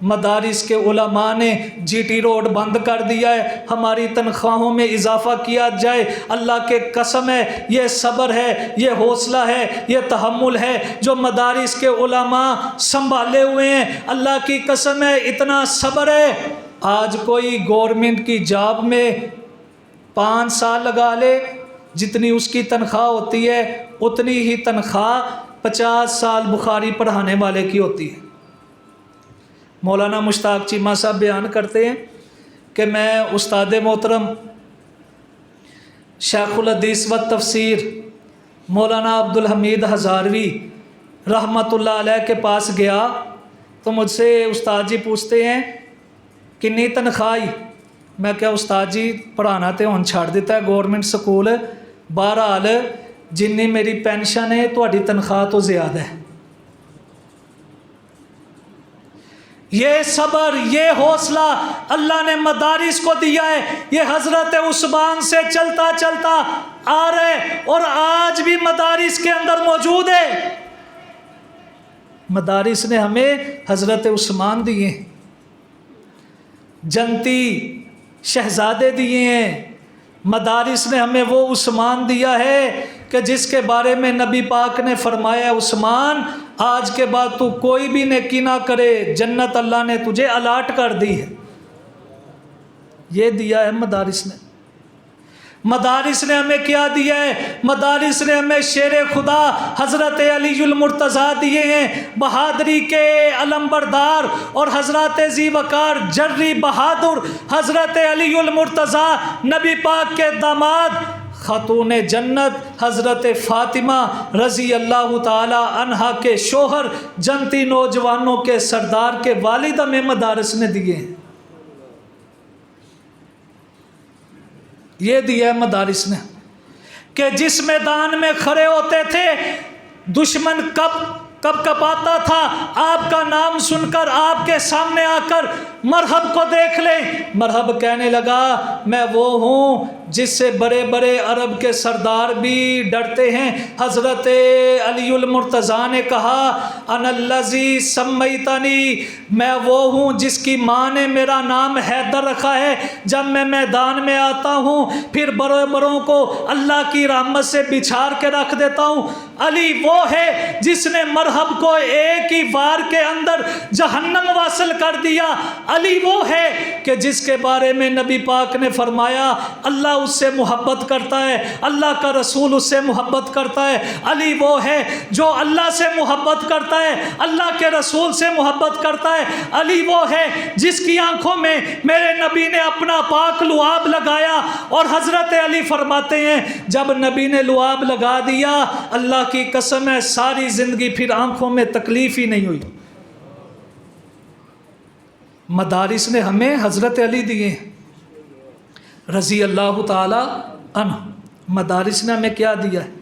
مدارس کے علماء نے جی ٹی روڈ بند کر دیا ہے، ہماری تنخواہوں میں اضافہ کیا جائے؟ اللہ کے قسم ہے، یہ صبر ہے، یہ حوصلہ ہے، یہ تحمل ہے جو مدارس کے علماء سنبھالے ہوئے ہیں۔ اللہ کی قسم ہے، اتنا صبر ہے۔ آج کوئی گورنمنٹ کی جاب میں 5 سال لگا لے، جتنی اس کی تنخواہ ہوتی ہے اتنی ہی تنخواہ 50 سال بخاری پڑھانے والے کی ہوتی ہے۔ مولانا مشتاق چیمہ صاحب بیان کرتے ہیں کہ میں استاد محترم شیخ الحدیث و تفسیر مولانا عبدالحمید ہزاروی رحمۃ اللہ علیہ کے پاس گیا تو مجھ سے استاد جی پوچھتے ہیں کنی تنخواہ؟ میں کیا استاد جی پڑھانا تے ہن چھڑ دیتا ہے گورنمنٹ سکول، بہرحال جنی میری پینشن ہے تہاڈی تنخواہ تو زیادہ ہے۔ یہ صبر، یہ حوصلہ اللہ نے مدارس کو دیا ہے۔ یہ حضرت عثمان سے چلتا چلتا آ رہے اور آج بھی مدارس کے اندر موجود ہے۔ مدارس نے ہمیں حضرت عثمان دیے ہیں، جنتی شہزادے دیے ہیں۔ مدارس نے ہمیں وہ عثمان دیا ہے کہ جس کے بارے میں نبی پاک نے فرمایا عثمان آج کے بعد تو کوئی بھی نیکی نہ کرے، جنت اللہ نے تجھے الاٹ کر دی ہے۔ یہ دیا ہے مدارس نے۔ مدارس نے ہمیں کیا دیا ہے؟ مدارس نے ہمیں شیر خدا حضرت علی المرتضیٰ دیے ہیں، بہادری کے علمبردار اور حضرت ذی وقار جری بہادر حضرت علی المرتضیٰ، نبی پاک کے داماد خاتون جنت حضرت فاطمہ رضی اللہ تعالی عنہا کے شوہر، جنتی نوجوانوں کے سردار کے والد ہمیں مدارس نے دیے ہیں۔ یہ دیا ہے مدارس نے کہ جس میدان میں کھڑے ہوتے تھے دشمن کب آتا تھا، آپ کا نام سن کر آپ کے سامنے آ کر مرحب کو دیکھ لیں، مرحب کہنے لگا میں وہ ہوں جس سے بڑے بڑے عرب کے سردار بھی ڈرتے ہیں۔ حضرت علی المرتضیٰ نے کہا انا الذی سمیتنی، میں وہ ہوں جس کی ماں نے میرا نام حیدر رکھا ہے۔ جب میں میدان میں آتا ہوں پھر بڑے بڑوں کو اللہ کی رحمت سے بچھاڑ کے رکھ دیتا ہوں۔ علی وہ ہے جس نے مرحب کو ایک ہی وار کے اندر جہنم واصل کر دیا۔ علی وہ ہے کہ جس کے بارے میں نبی پاک نے فرمایا اللہ اس سے محبت کرتا ہے، اللہ کا رسول اس سے محبت کرتا ہے۔ علی وہ ہے جو اللہ سے محبت کرتا ہے، اللہ کے رسول سے محبت کرتا ہے۔ علی وہ ہے جس کی آنکھوں میں میرے نبی نے اپنا پاک لعاب لگایا، اور حضرت علی فرماتے ہیں جب نبی نے لعاب لگا دیا اللہ کی قسم ہے ساری زندگی پھر آنکھوں میں تکلیف ہی نہیں ہوئی۔ مدارس نے ہمیں حضرت علی دیے رضی اللہ تعالی عنہ۔ مدارس نے ہمیں کیا دیا ہے؟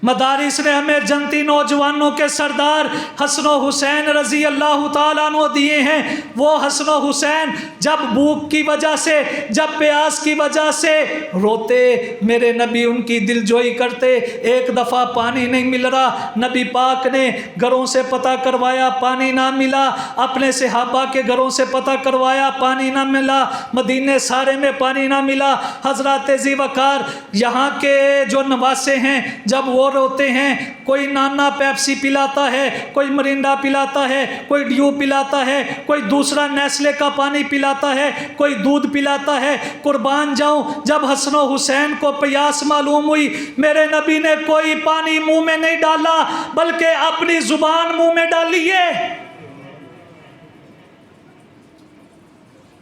مدارس نے ہمیں جنتی نوجوانوں کے سردار حسن و حسین رضی اللہ تعالیٰ عنہ دیے ہیں۔ وہ حسن و حسین جب بھوک کی وجہ سے، جب پیاس کی وجہ سے روتے، میرے نبی ان کی دلجوئی کرتے۔ ایک دفعہ پانی نہیں مل رہا، نبی پاک نے گھروں سے پتہ کروایا، پانی نہ ملا، اپنے صحابہ کے گھروں سے پتہ کروایا، پانی نہ ملا، مدینے سارے میں پانی نہ ملا۔ حضرت ذی وقار یہاں کے جو نواسے ہیں جب وہ روتے ہیں، کوئی نانا پیپسی پلاتا ہے، کوئی مرینڈا پلاتا ہے، کوئی ڈیو پلاتا ہے، کوئی دوسرا نیسلے کا پانی پلاتا ہے، کوئی دودھ پلاتا ہے۔ قربان جاؤں جب حسن و حسین کو پیاس معلوم ہوئی، میرے نبی نے کوئی پانی منہ میں نہیں ڈالا بلکہ اپنی زبان منہ میں ڈالی ہے،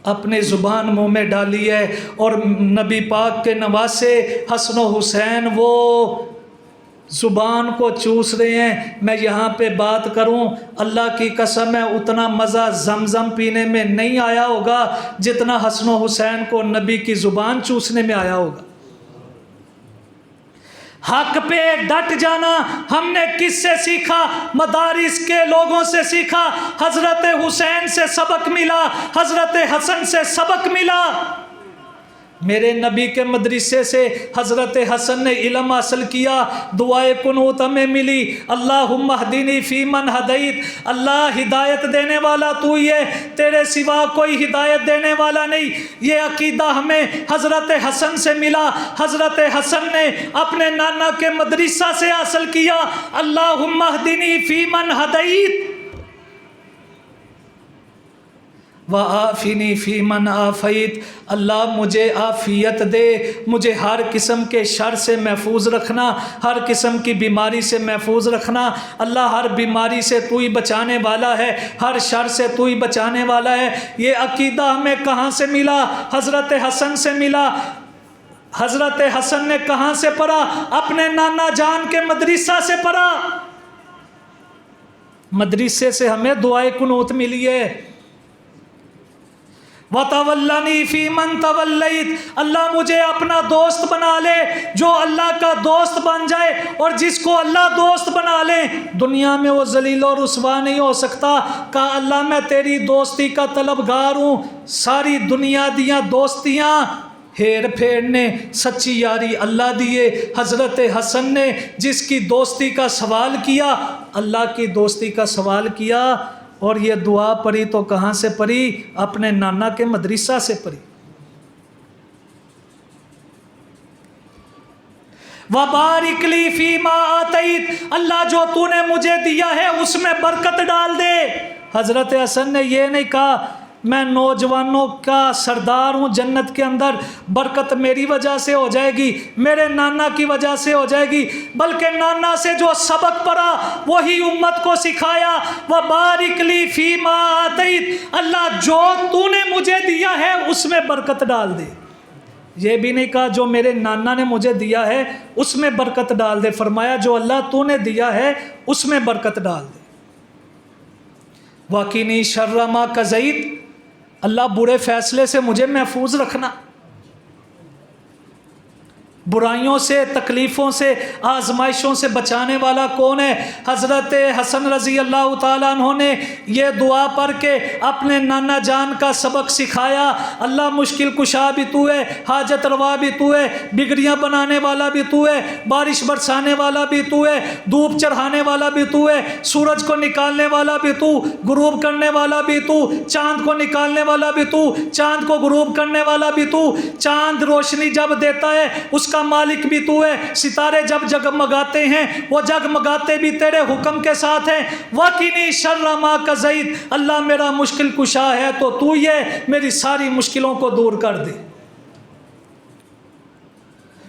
اپنے زبان منہ میں ڈالی ہے۔ اور نبی پاک کے نواسے حسن و حسین وہ زبان کو چوس رہے ہیں۔ میں یہاں پہ بات کروں، اللہ کی قسم ہے اتنا مزہ زمزم پینے میں نہیں آیا ہوگا جتنا حسن و حسین کو نبی کی زبان چوسنے میں آیا ہوگا۔ حق پہ ڈٹ جانا ہم نے کس سے سیکھا؟ مدارس کے لوگوں سے سیکھا۔ حضرت حسین سے سبق ملا، حضرت حسن سے سبق ملا۔ میرے نبی کے مدرسے سے حضرت حسن نے علم حاصل کیا، دعائے قنوت ہمیں ملی، اللہم اہدنی فی من ہدیت، اللہ ہدایت دینے والا تو ہی ہے، تیرے سوا کوئی ہدایت دینے والا نہیں۔ یہ عقیدہ ہمیں حضرت حسن سے ملا۔ حضرت حسن نے اپنے نانا کے مدرسہ سے حاصل کیا، اللہم اہدنی فی من ہدیت وَعَافِنِي فِي مَنْ عَافَيْتَ، اللہ مجھے عافیت دے، مجھے ہر قسم کے شر سے محفوظ رکھنا، ہر قسم کی بیماری سے محفوظ رکھنا۔ اللہ ہر بیماری سے تو ہی بچانے والا ہے، ہر شر سے تو ہی بچانے والا ہے۔ یہ عقیدہ ہمیں کہاں سے ملا؟ حضرت حسن سے ملا۔ حضرت حسن نے کہاں سے پڑھا؟ اپنے نانا جان کے مدرسہ سے پڑھا۔ مدرسے سے ہمیں دعائے قنوت ملی ہے۔ وَتَوَلَّنِي فِي مَنْ تَوَلَّيْتَ، اللہ مجھے اپنا دوست بنا لے، جو اللہ کا دوست بن جائے اور جس کو اللہ دوست بنا لے دنیا میں وہ ذلیل و رسوا نہیں ہو سکتا۔ کہا اللہ میں تیری دوستی کا طلبگار ہوں، ساری دنیا دیاں دوستیاں ہیر پھیرنے سچی یاری اللہ دیے۔ حضرت حسن نے جس کی دوستی کا سوال کیا، اللہ کی دوستی کا سوال کیا، اور یہ دعا پڑھی تو کہاں سے پڑھی؟ اپنے نانا کے مدرسہ سے پڑھی۔ وَبَارِكْ لِي فِي مَا آتَيْتَ، اللہ جو تو نے مجھے دیا ہے اس میں برکت ڈال دے۔ حضرت حسن نے یہ نہیں کہا میں نوجوانوں کا سردار ہوں جنت کے اندر، برکت میری وجہ سے ہو جائے گی، میرے نانا کی وجہ سے ہو جائے گی، بلکہ نانا سے جو سبق پڑھا وہی امت کو سکھایا۔ وَبَارِكْ لِي فِي مَا آتَيْتَ، اللہ جو تو نے مجھے دیا ہے اس میں برکت ڈال دے۔ یہ بھی نہیں کہا جو میرے نانا نے مجھے دیا ہے اس میں برکت ڈال دے، فرمایا جو اللہ تو نے دیا ہے اس میں برکت ڈال دے۔ وَقِنِي شَرَّ مَا قَضَيْتَ، اللہ برے فیصلے سے مجھے محفوظ رکھنا، برائیوں سے، تکلیفوں سے، آزمائشوں سے بچانے والا کون ہے؟ حضرت حسن رضی اللہ تعالیٰ عنہ نے یہ دعا پڑھ کے اپنے نانا جان کا سبق سکھایا۔ اللہ مشکل کشا بھی تو ہے، حاجت روا بھی تو ہے، بگڑیاں بنانے والا بھی تو ہے، بارش برسانے والا بھی تو ہے، دھوپ چڑھانے والا بھی تو ہے، سورج کو نکالنے والا بھی تو، غروب کرنے والا بھی تو، چاند کو نکالنے والا بھی تو، چاند کو غروب کرنے والا بھی تو، چاند روشنی جب دیتا ہے اس کا مالک بھی تو ہے، ستارے جب جگمگاتے ہیں وہ جگمگاتے بھی تیرے حکم کے ساتھ ہیں۔ وَقِنِي شَرَّ مَا قَضَيْتَ، اللہ میرا مشکل کشا ہے تو یہ میری ساری مشکلوں کو دور کر دے۔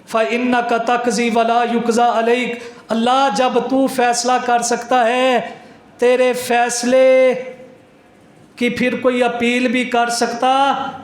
فَإِنَّكَ تَقْضِي وَلَا يُقْضَى عَلَيْكَ، اللہ جب تو فیصلہ کر سکتا ہے تیرے فیصلے کہ پھر کوئی اپیل بھی کر سکتا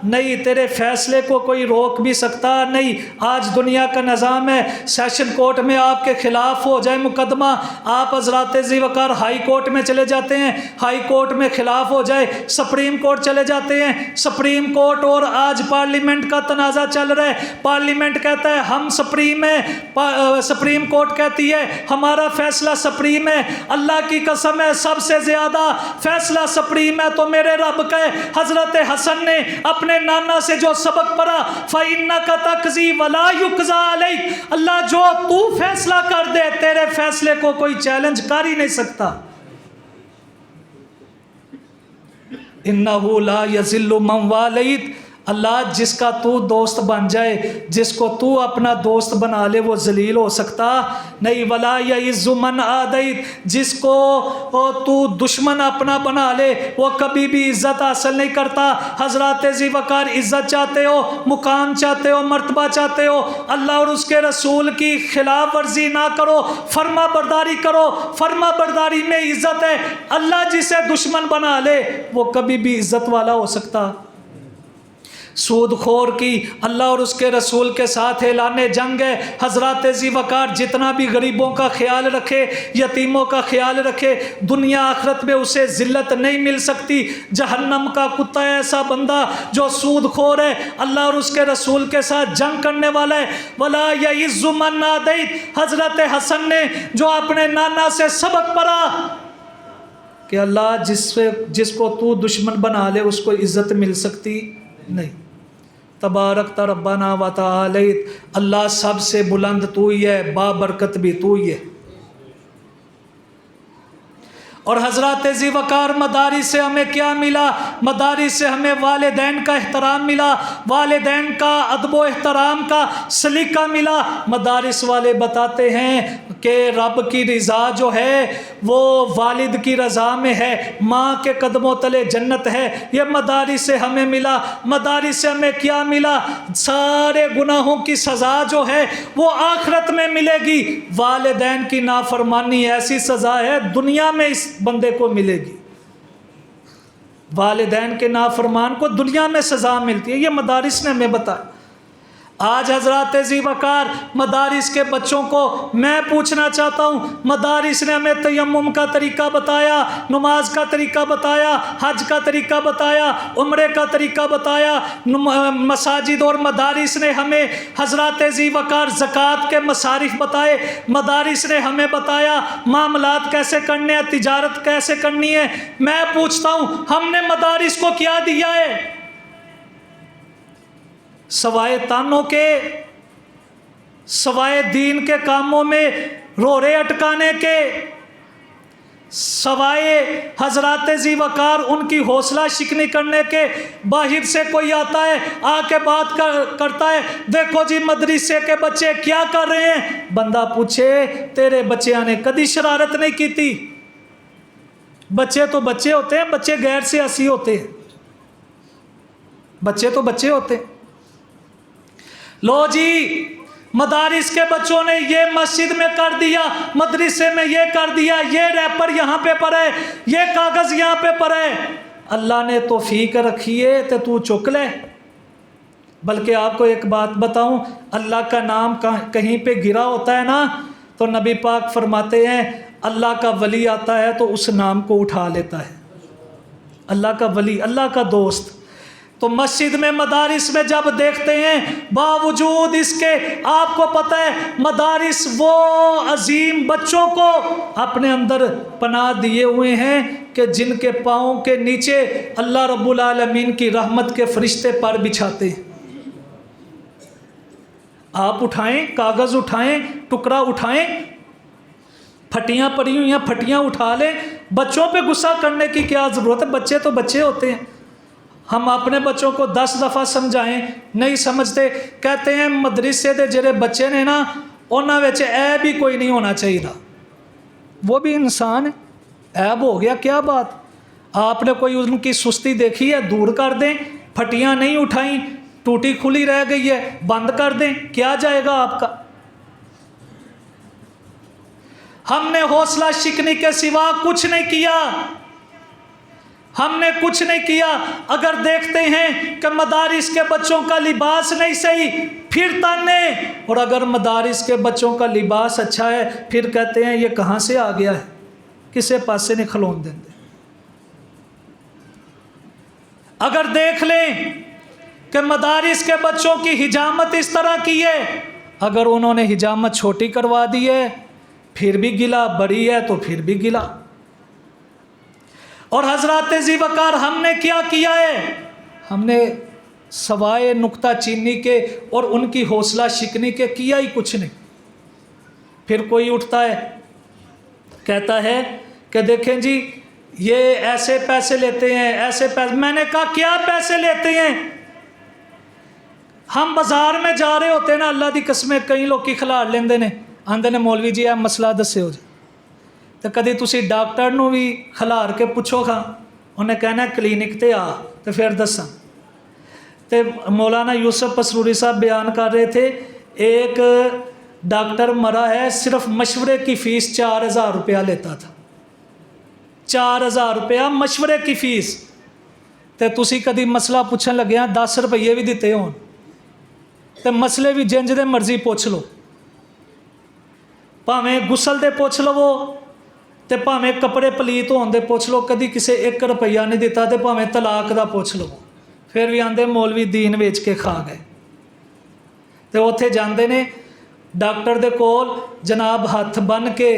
نہیں، تیرے فیصلے کو کوئی روک بھی سکتا نہیں۔ آج دنیا کا نظام ہے سیشن کورٹ میں آپ کے خلاف ہو جائے مقدمہ، آپ حضرات ذی وقار ہائی کورٹ میں چلے جاتے ہیں، ہائی کورٹ میں خلاف ہو جائے سپریم کورٹ چلے جاتے ہیں، سپریم کورٹ اور آج پارلیمنٹ کا تنازع چل رہا ہے، پارلیمنٹ کہتا ہے ہم سپریم ہیں، سپریم کورٹ کہتی ہے ہمارا فیصلہ سپریم ہے۔ اللہ کی قسم ہے سب سے زیادہ فیصلہ سپریم ہے تو میرے رب کا ہے۔ حضرت حسن نے اپنے نانا سے جو سبق پڑھا، فَإِنَّكَ تَقْضِي وَلَا يُقْضَى عَلَيْكَ، اللہ جو تو فیصلہ کر دے تیرے فیصلے کو کوئی چیلنج کر ہی نہیں سکتا۔ إِنَّهُ لَا يَذِلُّ مَنْ وَالَيْتَ، اللہ جس کا تو دوست بن جائے، جس کو تو اپنا دوست بنا لے وہ ذلیل ہو سکتا نہیں۔ وَلَا يَعِزُّ مَنْ عَادَيْتَ، جس کو تو دشمن اپنا بنا لے وہ کبھی بھی عزت حاصل نہیں کرتا۔ حضرات ذی وقار عزت چاہتے ہو، مقام چاہتے ہو، مرتبہ چاہتے ہو، اللہ اور اس کے رسول کی خلاف ورزی نہ کرو، فرما برداری کرو، فرما برداری میں عزت ہے۔ اللہ جسے دشمن بنا لے وہ کبھی بھی عزت والا ہو سکتا۔ سود خور کی اللہ اور اس کے رسول کے ساتھ اعلان جنگ ہے۔ حضرات ذی وقار جتنا بھی غریبوں کا خیال رکھے، یتیموں کا خیال رکھے، دنیا آخرت میں اسے ذلت نہیں مل سکتی۔ جہنم کا کتا ہے ایسا بندہ جو سود خور ہے، اللہ اور اس کے رسول کے ساتھ جنگ کرنے والا ہے۔ وَلَا يَعِزُّ مَنْ عَادَيْتَ، حضرت حسن نے جو اپنے نانا سے سبق پڑھا کہ اللہ جس کو تو دشمن بنا لے اس کو عزت مل سکتی نہیں۔ تبارک ربنا و تعالیت، اللہ سب سے بلند تو ہی ہے، بابرکت بھی تو ہی ہے۔ اور حضرات ذی وقار مدارس سے ہمیں کیا ملا؟ مدارس سے ہمیں والدین کا احترام ملا، والدین کا ادب و احترام کا سلیقہ ملا۔ مدارس والے بتاتے ہیں کہ رب کی رضا جو ہے وہ والد کی رضا میں ہے، ماں کے قدموں تلے جنت ہے، یہ مدارس سے ہمیں ملا۔ مدارس سے ہمیں کیا ملا؟ سارے گناہوں کی سزا جو ہے وہ آخرت میں ملے گی۔ والدین کی نافرمانی ایسی سزا ہے دنیا میں اس بندے کو ملے گی، والدین کے نافرمان کو دنیا میں سزا ملتی ہے، یہ مدارس نے ہمیں بتایا۔ آج حضرات ذی وقار مدارس کے بچوں کو میں پوچھنا چاہتا ہوں، مدارس نے ہمیں تیمم کا طریقہ بتایا، نماز کا طریقہ بتایا، حج کا طریقہ بتایا، عمرے کا طریقہ بتایا، مساجد اور مدارس نے ہمیں حضرات ذی وقار زکوٰۃ کے مصارف بتائے، مدارس نے ہمیں بتایا معاملات کیسے کرنے ہیں، تجارت کیسے کرنی ہے۔ میں پوچھتا ہوں ہم نے مدارس کو کیا دیا ہے؟ سوائے تانوں کے، سوائے دین کے کاموں میں روڑے اٹکانے کے، سوائے حضرات ذی وقار ان کی حوصلہ شکنی کرنے کے۔ باہر سے کوئی آتا ہے، آ کے بات کرتا ہے، دیکھو جی مدرسے کے بچے کیا کر رہے ہیں۔ بندہ پوچھے تیرے بچیاں نے کدی شرارت نہیں کی تھی؟ بچے تو بچے ہوتے ہیں، بچے غیر سیاسی ہوتے ہیں۔ بچے تو بچے ہوتے ہیں۔ لو جی مدارس کے بچوں نے یہ مسجد میں کر دیا، مدرسے میں یہ کر دیا، یہ ریپر یہاں پہ پڑے، یہ کاغذ یہاں پہ پڑے، اللہ نے توفیق رکھی ہے تو چک لے۔ بلکہ آپ کو ایک بات بتاؤں، اللہ کا نام کہیں پہ گرا ہوتا ہے نا تو نبی پاک فرماتے ہیں اللہ کا ولی آتا ہے تو اس نام کو اٹھا لیتا ہے۔ اللہ کا ولی، اللہ کا دوست۔ تو مسجد میں مدارس میں جب دیکھتے ہیں باوجود اس کے، آپ کو پتہ ہے مدارس وہ عظیم بچوں کو اپنے اندر پناہ دیے ہوئے ہیں کہ جن کے پاؤں کے نیچے اللہ رب العالمین کی رحمت کے فرشتے پر بچھاتے ہیں۔ آپ اٹھائیں، کاغذ اٹھائیں، ٹکڑا اٹھائیں، پھٹیاں پڑی ہوئی ہیں پھٹیاں اٹھا لیں۔ بچوں پہ غصہ کرنے کی کیا ضرورت ہے؟ بچے تو بچے ہوتے ہیں۔ ہم اپنے بچوں کو 10 دفعہ سمجھائیں نہیں سمجھتے۔ کہتے ہیں مدرسے دے جڑے بچے نے نا انہاں وچ عیب بھی کوئی نہیں ہونا چاہیے، وہ بھی انسان ہے، عیب ہو گیا کیا بات؟ آپ نے کوئی ان کی سستی دیکھی ہے؟ دور کر دیں۔ پھٹیاں نہیں اٹھائیں، ٹوٹی کھلی رہ گئی ہے، بند کر دیں، کیا جائے گا آپ کا؟ ہم نے حوصلہ شکنی کے سوا کچھ نہیں کیا، ہم نے کچھ نہیں کیا۔ اگر دیکھتے ہیں کہ مدارس کے بچوں کا لباس نہیں صحیح، پھر تانے، اور اگر مدارس کے بچوں کا لباس اچھا ہے پھر کہتے ہیں یہ کہاں سے آ گیا ہے، کسے پاسے نہیں کھلون دیں دے۔ اگر دیکھ لیں کہ مدارس کے بچوں کی حجامت اس طرح کی ہے، اگر انہوں نے حجامت چھوٹی کروا دی ہے پھر بھی گلا، بڑی ہے تو پھر بھی گلا۔ اور حضرات ذی وقار ہم نے کیا کیا ہے؟ ہم نے سوائے نکتہ چینی کے اور ان کی حوصلہ شکنی کے کیا ہی کچھ نہیں۔ پھر کوئی اٹھتا ہے کہتا ہے کہ دیکھیں جی یہ ایسے پیسے لیتے ہیں، ایسے پیسے۔ میں نے کہا کیا پیسے لیتے ہیں؟ ہم بازار میں جا رہے ہوتے ہیں نا، اللہ دی قسمیں کئی لوگ کی کھلار لیندے نے، آندے نے مولوی جی مسئلہ دسے ہو جائے، تو کدی تسی ڈاکٹر نو بھی کھلار کے پوچھو گا، انہیں کہنا کلینک تے آ تو پھر دساں۔ تے مولانا یوسف پسروری صاحب بیان کر رہے تھے ایک ڈاکٹر مرا ہے، صرف مشورے کی فیس 4000 روپیہ لیتا تھا، 4000 روپیہ مشورے کی فیس۔ تے تسی کدی مسئلہ پوچھن لگے ہیں 10 روپیے بھی دیتے ہون، تے مسئلے بھی جنج دے مرضی پوچھ لو، پاویں غسل دے پوچھ لو تے پاویں کپڑے پلیت ہون دے پوچھ لو، کدی کسے 1 روپیہ نہیں دیتا، تے پاویں طلاق دا پوچھ لو، پھر بھی آندے مولوی دین ویچ کے کھا گئے۔ تے اوتھے جاندے نے ڈاکٹر دے کول جناب ہاتھ بن کے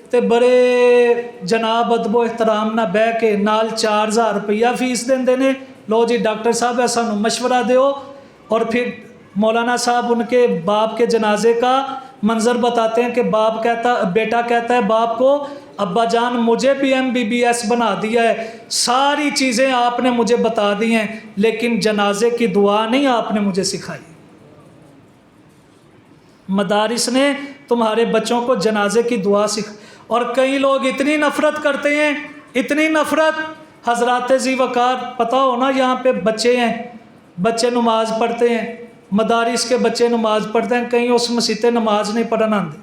تے بڑے جناب ادب و احترام نہ بہ کے نال 4000 روپیہ فیس دیندے نے، لو جی ڈاکٹر صاحب ایسا نو مشورہ دیو۔ اور پھر مولانا صاحب ان کے باپ کے جنازے کا منظر بتاتے ہیں کہ بیٹا کہتا ہے باپ کو، ابا جان مجھے بھی MBBS بنا دیا ہے، ساری چیزیں آپ نے مجھے بتا دی ہیں، لیکن جنازے کی دعا نہیں آپ نے مجھے سکھائی۔ مدارس نے تمہارے بچوں کو جنازے کی دعا اور کئی لوگ اتنی نفرت کرتے ہیں، اتنی نفرت۔ حضرات ذی وقار پتہ ہونا یہاں پہ بچے ہیں، بچے نماز پڑھتے ہیں، مدارس کے بچے نماز پڑھتے ہیں، کہیں اس مسجد نماز نہیں پڑھنا آتے،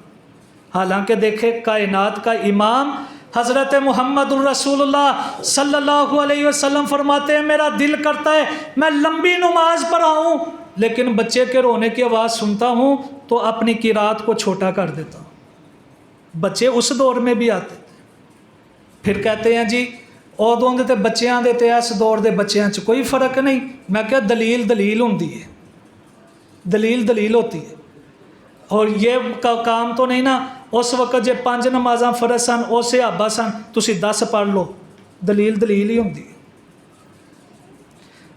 حالانکہ دیکھے کائنات کا امام حضرت محمد الرسول اللہ صلی اللہ علیہ وسلم فرماتے ہیں میرا دل کرتا ہے میں لمبی نماز پڑھاؤں، لیکن بچے کے رونے کی آواز سنتا ہوں تو اپنی قرات کو چھوٹا کر دیتا ہوں۔ بچے اس دور میں بھی آتے تھے، پھر کہتے ہیں جی ادوں دے بچیاں دے تے اس دور دے بچیاں چ کوئی فرق نہیں۔ میں کہا دلیل ہوتی ہے، دلیل ہوتی ہے، اور یہ کام تو نہیں نا اس وقت جے 5 نمازاں فرض سن او صحابہ سن، تسی 10 پڑھ لو، دلیل ہی ہوتی ہے۔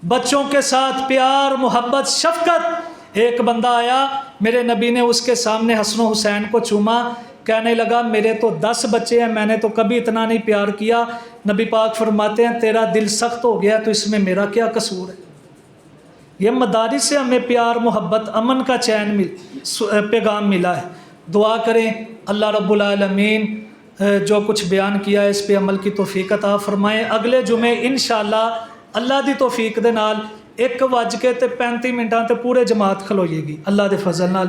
بچوں کے ساتھ پیار محبت شفقت۔ ایک بندہ آیا میرے نبی نے اس کے سامنے حسن و حسین کو چوما، کہنے لگا میرے تو 10 بچے ہیں، میں نے تو کبھی اتنا نہیں پیار کیا۔ نبی پاک فرماتے ہیں تیرا دل سخت ہو گیا تو اس میں میرا کیا قصور ہے؟ یہ مدارس سے ہمیں پیار محبت امن کا چین پیغام ملا ہے۔ دعا کریں اللہ رب العالمین جو کچھ بیان کیا ہے اس پہ عمل کی توفیق عطا فرمائیں۔ اگلے جمعے انشاءاللہ اللہ دی توفیق دے نال 1:35 ਤੇ ਪੂਰੇ ਜਮਾਤ ਖਲੋਏਗੀ ਅੱਲਾ ਦੇ ਫਜ਼ਲ ਨਾਲ।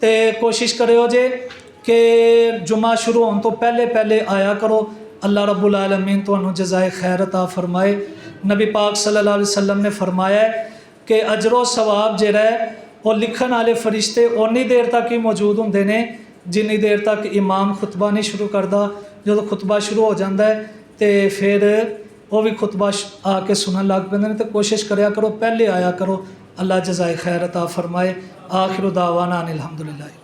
ਤੇ ਕੋਸ਼ਿਸ਼ ਕਰਿਓ ਜੇ ਕਿ ਜੁਮਾ ਸ਼ੁਰੂ ਹੋਣ ਤੋਂ ਪਹਿਲੇ ਆਇਆ ਕਰੋ। اللہ رب العالمین تو جزائے خیر عطا فرمائے۔ نبی پاک صلی اللہ علیہ وسلم نے فرمایا ہے کہ اجر و ثواب جڑا ہے وہ لکھن والے فرشتے اونی دیر تک ہی موجود ہوندے نے جنی دیر تک امام خطبہ نہیں شروع کردا۔ جب خطبہ شروع ہو جاتا ہے تو پھر وہ بھی خطبہ آ کے سنن لگ پیندے نے۔ تو کوشش کریا کرو پہلے آیا کرو۔ اللہ جزائے خیر عطا فرمائے۔ آخر دعوانا ان الحمدللہ۔